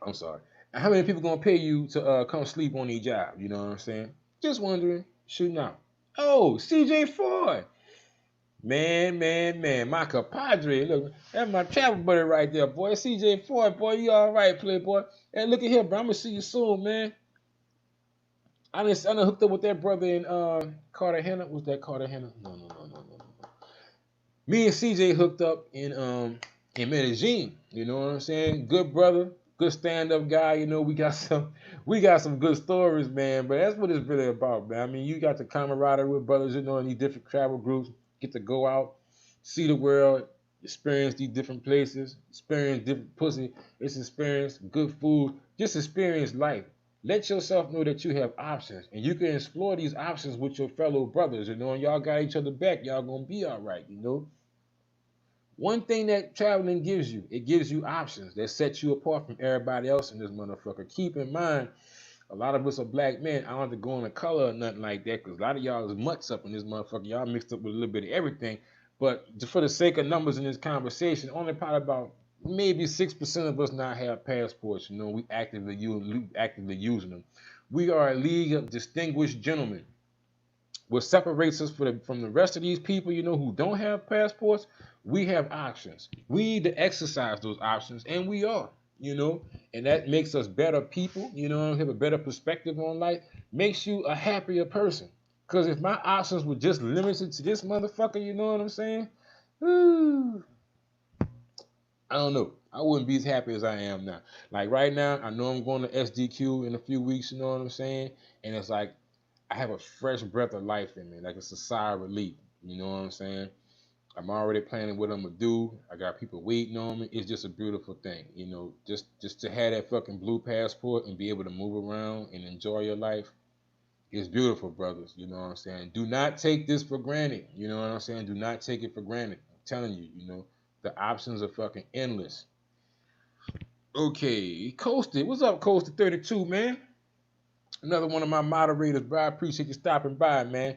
I'm sorry. How many people gonna pay you to come sleep on their job? You know what I'm saying? Just wondering. Shooting out. Oh, CJ Ford. Man, my compadre. Look, that's my travel buddy right there, boy. CJ Ford, boy, you all right, playboy. And look at here, bro. I'm gonna see you soon, man. I done hooked up with that brother in Cartagena. Was that Cartagena? No. Me and CJ hooked up in Medellin. You know what I'm saying? Good brother, good stand-up guy. You know, we got some good stories, man. But that's what it's really about, man. I mean, you got the camaraderie with brothers, you know, in these different travel groups, get to go out, see the world, experience these different places, experience different pussy, it's experience good food, just experience life. Let yourself know that you have options, and you can explore these options with your fellow brothers. You know, and y'all got each other back. Y'all gonna be all right. You know, one thing that traveling gives you, it gives you options that set you apart from everybody else in this motherfucker. Keep in mind, a lot of us are black men. I don't have to go into color or nothing like that, because a lot of y'all is mutts up in this motherfucker. Y'all mixed up with a little bit of everything. But for the sake of numbers in this conversation, only probably about maybe 6% of us not have passports. You know, we actively using them. We are a league of distinguished gentlemen. What separates us from the rest of these people, you know, who don't have passports, we have options. We need to exercise those options, and we are, you know, and that makes us better people, you know, have a better perspective on life, makes you a happier person. Because if my options were just limited to this motherfucker, you know what I'm saying? Woo, I don't know. I wouldn't be as happy as I am now. Like right now, I know I'm going to SDQ in a few weeks, you know what I'm saying? And it's like, I have a fresh breath of life in me, like it's a sigh of relief. You know what I'm saying? I'm already planning what I'm gonna do. I got people waiting on me. It's just a beautiful thing, you know. Just to have that fucking blue passport and be able to move around and enjoy your life. It's beautiful, brothers. You know what I'm saying? Do not take this for granted. You know what I'm saying? Do not take it for granted. I'm telling you, you know, the options are fucking endless. Okay, Coasted. What's up, Coasted 32, man? Another one of my moderators, bro. I appreciate you stopping by, man.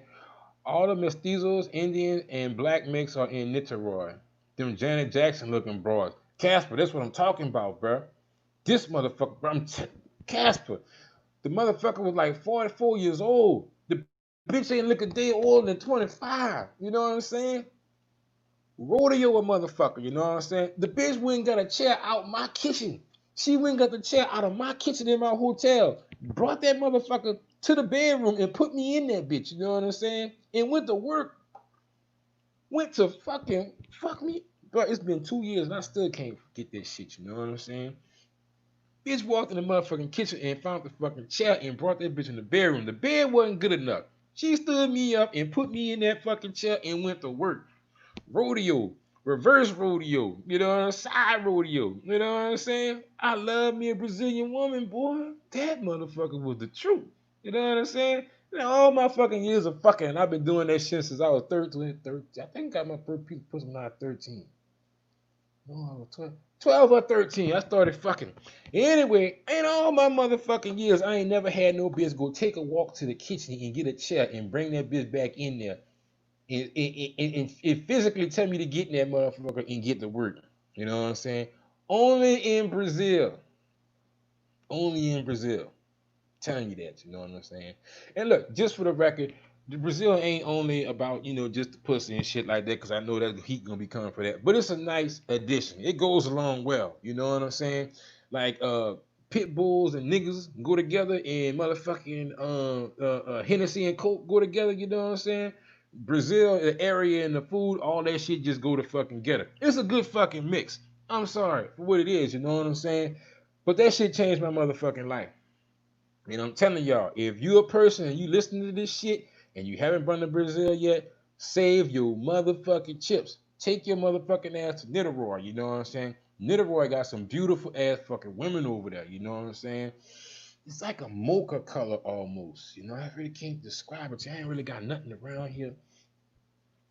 All the mestizos, Indians, and black mix are in Niterói. Them Janet Jackson looking broads. Casper, that's what I'm talking about, bro. This motherfucker, bro. Casper. The motherfucker was like 44 years old. The bitch ain't look a day older than 25. You know what I'm saying? Rodeo a motherfucker, you know what I'm saying? The bitch went and got a chair out my kitchen. She went and got the chair out of my kitchen in my hotel. Brought that motherfucker to the bedroom and put me in that bitch, you know what I'm saying? And went to work. Went to fucking fuck me. Bro, it's been 2 years and I still can't forget that shit, you know what I'm saying? Bitch walked in the motherfucking kitchen and found the fucking chair and brought that bitch in the bedroom. The bed wasn't good enough. She stood me up and put me in that fucking chair and went to work. Rodeo, reverse rodeo, you know what I'm saying? Side rodeo, you know what I'm saying? I love me a Brazilian woman, boy. That motherfucker was the truth. You know what I'm saying? You know, all my fucking years of fucking, I've been doing that shit since I was 13. I think I got my first piece of pussy when I was 13. No, I was 12 or 13. I started fucking. Anyway, in all my motherfucking years, I ain't never had no bitch go take a walk to the kitchen and get a chair and bring that bitch back in there and physically tell me to get in that motherfucker and get to work. You know what I'm saying? Only in Brazil. Only in Brazil. Telling you that, you know what I'm saying? And look, just for the record, Brazil ain't only about, you know, just the pussy and shit like that, because I know that heat gonna be coming for that. But it's a nice addition. It goes along well. You know what I'm saying? Like pit bulls and niggas go together, and motherfucking Hennessy and Coke go together, you know what I'm saying? Brazil, the area and the food, all that shit just go to fucking get it. It's a good fucking mix. I'm sorry for what it is, you know what I'm saying? But that shit changed my motherfucking life. And I'm telling y'all, if you a person and you listening to this shit and you haven't been to Brazil yet, save your motherfucking chips. Take your motherfucking ass to Niterói, you know what I'm saying? Niterói got some beautiful ass fucking women over there, you know what I'm saying? It's like a mocha color almost. You know, I really can't describe it. I ain't really got nothing around here.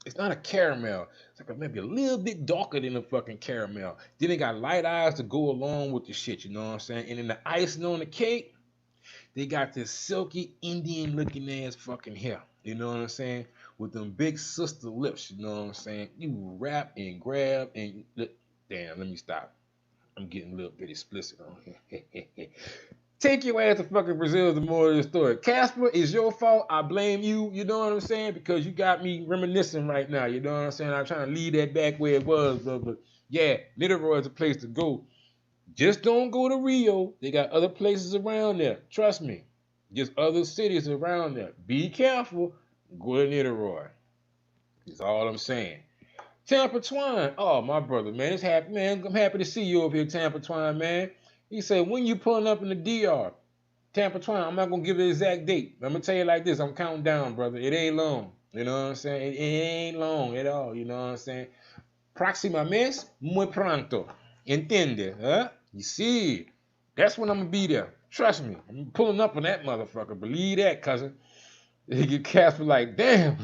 It's not a caramel. It's like maybe a little bit darker than a fucking caramel. Then it got light eyes to go along with the shit, you know what I'm saying? And then the icing on the cake, they got this silky Indian looking ass fucking hair. You know what I'm saying? With them big sister lips, you know what I'm saying? You wrap and grab and damn, let me stop. I'm getting a little bit explicit on here. Take your ass to fucking Brazil, the more of the story. Casper, it's your fault. I blame you. You know what I'm saying? Because you got me reminiscing right now. You know what I'm saying? I'm trying to lead that back where it was, but yeah, Niterói is a place to go. Just don't go to Rio. They got other places around there. Trust me. Just other cities around there. Be careful. Go to Niterói. That's all I'm saying. Tampa Twine. Oh, my brother, man. It's happy, man. I'm happy to see you over here, Tampa Twine, man. He said, when you pulling up in the DR? Tampa Twine, I'm not going to give the exact date. I'm going to tell you like this. I'm counting down, brother. It ain't long. You know what I'm saying? It ain't long at all. You know what I'm saying? Próxima mes, muy pronto. Entiende? Huh? You see? That's when I'm going to be there. Trust me, I'm pulling up on that motherfucker. Believe that, cousin. Casper like, damn,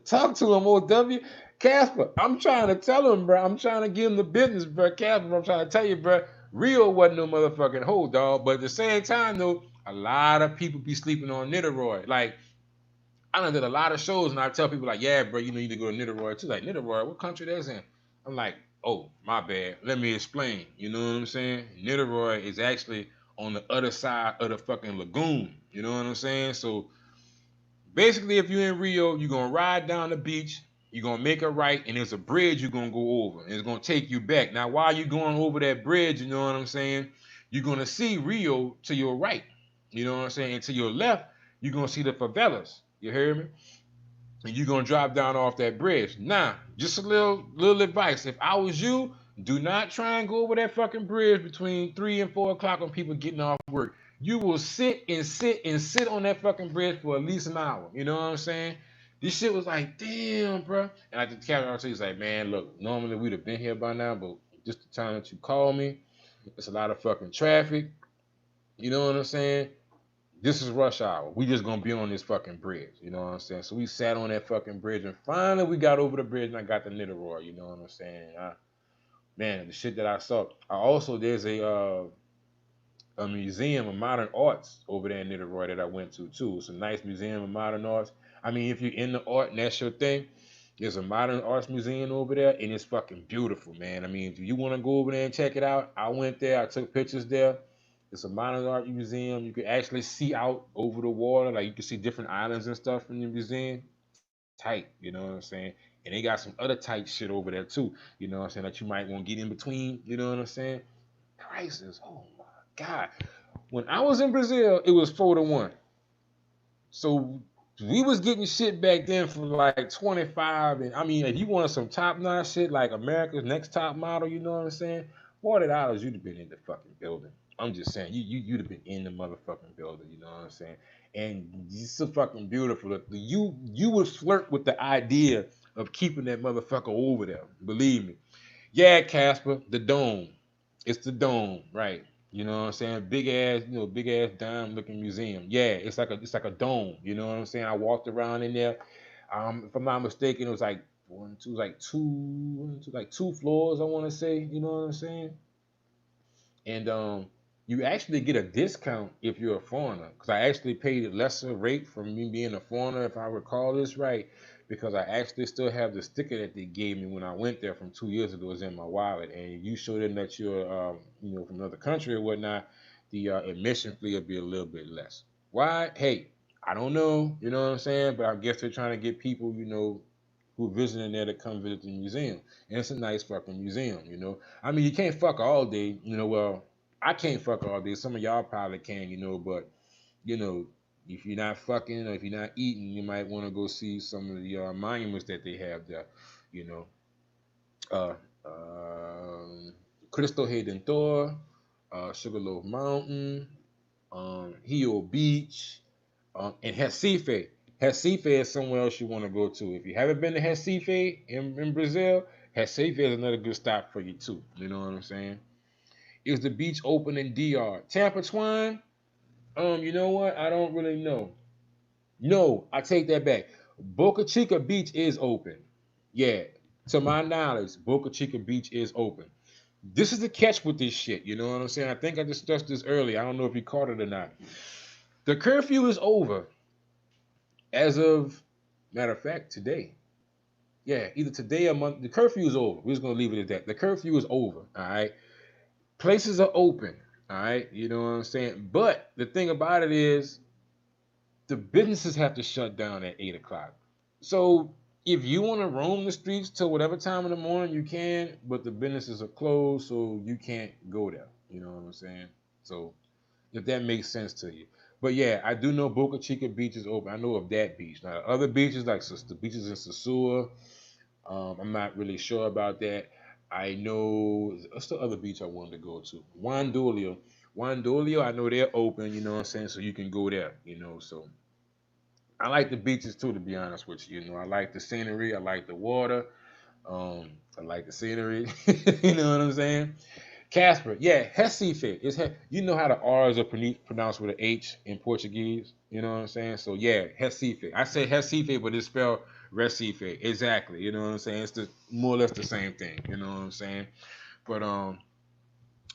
talk to him, OW. Casper, I'm trying to tell him, bro. I'm trying to give him the business, bro. Casper, I'm trying to tell you, bro. Rio wasn't no motherfucking hoe, dog. But at the same time, though, a lot of people be sleeping on Niterói. Like, I done did a lot of shows, and I tell people like, yeah, bro, you need to go to Niterói too. Like, Niterói, what country that's in? I'm like, oh, my bad. Let me explain. You know what I'm saying? Niterói is actually on the other side of the fucking lagoon. You know what I'm saying? So basically, if you're in Rio, you're gonna ride down the beach, you're gonna make a right, and there's a bridge you're gonna go over, and it's gonna take you back. Now, while you're going over that bridge, you know what I'm saying, you're gonna see Rio to your right. You know what I'm saying? And to your left, you're gonna see the favelas. You hear me? And you're gonna drop down off that bridge. Now, just a little advice. If I was you, do not try and go over that fucking bridge between 3 and 4 o'clock when people getting off work. You will sit and sit and sit on that fucking bridge for at least an hour. You know what I'm saying? This shit was like, damn, bro. And I just captain RT was like, man, look, normally we'd have been here by now, but just the time that you call me, it's a lot of fucking traffic. You know what I'm saying? This is rush hour. We just gonna be on this fucking bridge. You know what I'm saying? So we sat on that fucking bridge, and finally we got over the bridge, and I got the Niterói. You know what I'm saying? Man, the shit that I saw. I also there's a museum of modern arts over there in Niterói that I went to too. It's a nice museum of modern arts. I mean, if you're into art and that's your thing, there's a modern arts museum over there, and it's fucking beautiful, man. I mean, if you want to go over there and check it out, I went there. I took pictures there. It's a modern art museum. You can actually see out over the water, like you can see different islands and stuff in the museum. Tight, you know what I'm saying? And they got some other tight shit over there too. You know what I'm saying? That you might want to get in between. You know what I'm saying? Prices. Oh my god. When I was in Brazil, it was 4 to 1. So we was getting shit back then for like 25. And I mean, if you wanted some top notch shit like America's Next Top Model, you know what I'm saying? $40, you'd have been in the fucking building. I'm just saying, you'd have been in the motherfucking building, you know what I'm saying? And it's so fucking beautiful. You would flirt with the idea of keeping that motherfucker over there. Believe me. Yeah, Casper, the dome. It's the dome, right? You know what I'm saying? Big ass dime looking museum. Yeah, it's like a dome. You know what I'm saying? I walked around in there. If I'm not mistaken, it was like like two floors. I want to say. You know what I'm saying? And you actually get a discount if you're a foreigner, because I actually paid a lesser rate for me being a foreigner, if I recall this right, because I actually still have the sticker that they gave me when I went there from 2 years ago. It's in my wallet, and you show them that you're from another country or whatnot, the admission fee will be a little bit less. Why? Hey, I don't know, you know what I'm saying, but I guess they're trying to get people, who are visiting there to come visit the museum. And it's a nice fucking museum. I mean, you can't fuck all day. Well, I can't fuck all day. Some of y'all probably can, but you know, if you're not fucking or if you're not eating, you might want to go see some of the monuments that they have there. You know, uh, um Cristo Redentor, Sugarloaf Mountain, Hill Beach, and Recife. Recife is somewhere else you want to go to. If you haven't been to Recife in Brazil, Recife is another good stop for you too. You know what I'm saying? Is the beach open in DR? Tampa Twine? You know what? I don't really know. No, I take that back. Boca Chica Beach is open. Yeah, to my knowledge, Boca Chica Beach is open. This is the catch with this shit. You know what I'm saying? I think I discussed this earlier. I don't know if you caught it or not. The curfew is over as of, matter of fact, today. Yeah, either today or month. The curfew is over. We're just gonna leave it at that. The curfew is over. All right. Places are open. All right. You know what I'm saying? But the thing about it is, the businesses have to shut down at 8 o'clock. So if you want to roam the streets till whatever time in the morning, you can. But the businesses are closed, so you can't go there. You know what I'm saying? So if that makes sense to you. But yeah, I do know Boca Chica Beach is open. I know of that beach. Now, other beaches, like the beaches in Sosua, I'm not really sure about that. I know, what's the other beach I wanted to go to? Juan Dolio, I know they're open, you know what I'm saying? So you can go there. So I like the beaches too, to be honest with you. I like the scenery, I like the water, I like the scenery, you know what I'm saying? Casper, yeah, Recife. You know how the R's are pronounced with an H in Portuguese. You know what I'm saying? So yeah, Recife. I say Recife, but it's spelled Recife. Exactly. You know what I'm saying? It's the more or less the same thing. You know what I'm saying? But I'm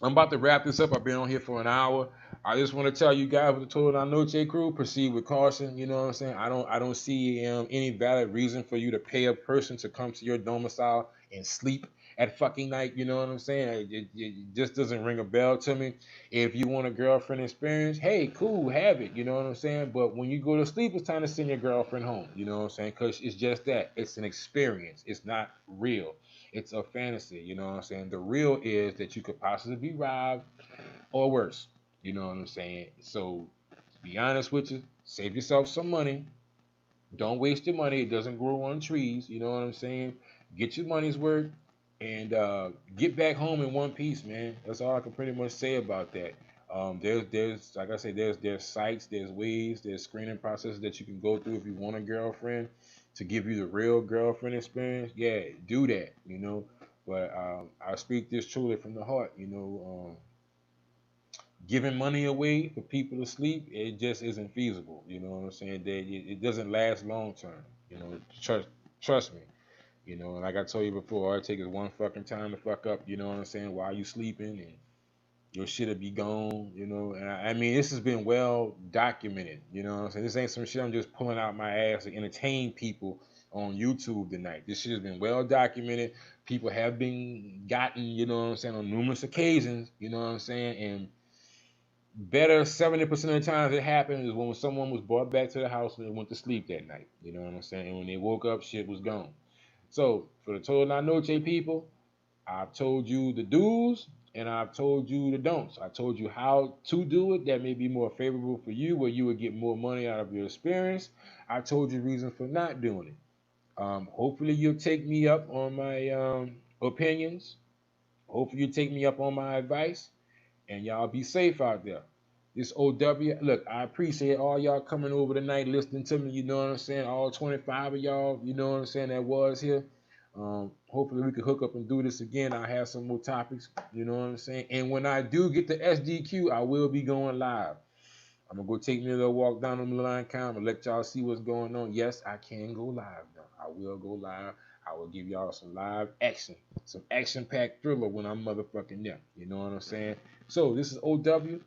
about to wrap this up. I've been on here for an hour. I just want to tell you guys with the Todo Noche crew, proceed with caution. You know what I'm saying? I don't see any valid reason for you to pay a person to come to your domicile and sleep at fucking night. You know what I'm saying? It just doesn't ring a bell to me. If you want a girlfriend experience, hey, cool, have it. You know what I'm saying? But when you go to sleep, it's time to send your girlfriend home. You know what I'm saying? Because it's just that. It's an experience. It's not real. It's a fantasy, you know what I'm saying? The real is that you could possibly be robbed or worse. You know what I'm saying? So to be honest with you, save yourself some money. Don't waste your money. It doesn't grow on trees. You know what I'm saying? Get your money's worth and get back home in one piece, man. That's all I can pretty much say about that. There's like I said, there's sites, there's ways, there's screening processes that you can go through if you want a girlfriend to give you the real girlfriend experience. Yeah, do that, you know. But I speak this truly from the heart, you know. Giving money away for people to sleep, it just isn't feasible. You know what I'm saying? That it doesn't last long term. You know, trust me. You know, like I told you before, all it takes is one fucking time to fuck up. You know what I'm saying? While you sleeping, and your shit'll be gone. You know, and I mean, this has been well documented. You know what I'm saying? This ain't some shit I'm just pulling out my ass to entertain people on YouTube tonight. This shit has been well documented. People have been gotten, you know what I'm saying, on numerous occasions. You know what I'm saying, and better 70% of the times it happened is when someone was brought back to the house and they went to sleep that night. You know what I'm saying? And when they woke up, shit was gone. So for the Todo La Noche people, I've told you the do's and I've told you the don'ts. I told you how to do it that may be more favorable for you, where you would get more money out of your experience. I told you reasons for not doing it. Hopefully you'll take me up on my opinions. Hopefully you take me up on my advice, and y'all be safe out there. This OW, look, I appreciate all y'all coming over tonight, listening to me. You know what I'm saying? All 25 of y'all, you know what I'm saying, that was here. Hopefully we can hook up and do this again. I have some more topics, you know what I'm saying? And when I do get the SDQ, I will be going live. I'm gonna go take me a little walk down on the line count and let y'all see what's going on. Yes, I can go live now. I will go live. I will give y'all some live action, some action-packed thriller when I'm motherfucking there. You know what I'm saying? So this is OW,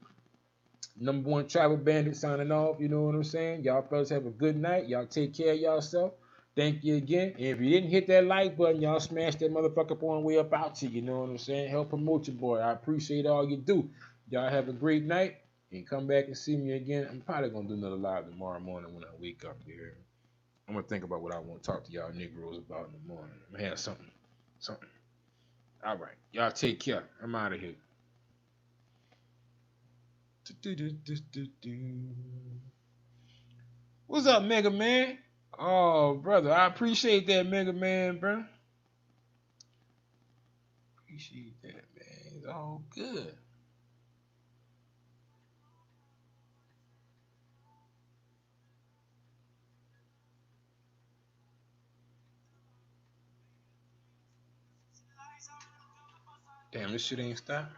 number one travel bandit signing off. You know what I'm saying? Y'all fellas have a good night. Y'all take care of yourself. Thank you again. And if you didn't hit that like button, y'all smash that motherfucker on the way up out to you. You know what I'm saying? Help promote your boy. I appreciate all you do. Y'all have a great night and come back and see me again. I'm probably gonna do another live tomorrow morning when I wake up here. I'm gonna think about what I want to talk to y'all Negroes about in the morning. I'm gonna have something. All right, y'all take care. I'm out of here. What's up, Mega Man? Oh, brother, I appreciate that, Mega Man, bro. Appreciate that, man. It's all good. Damn, this shit ain't stopped.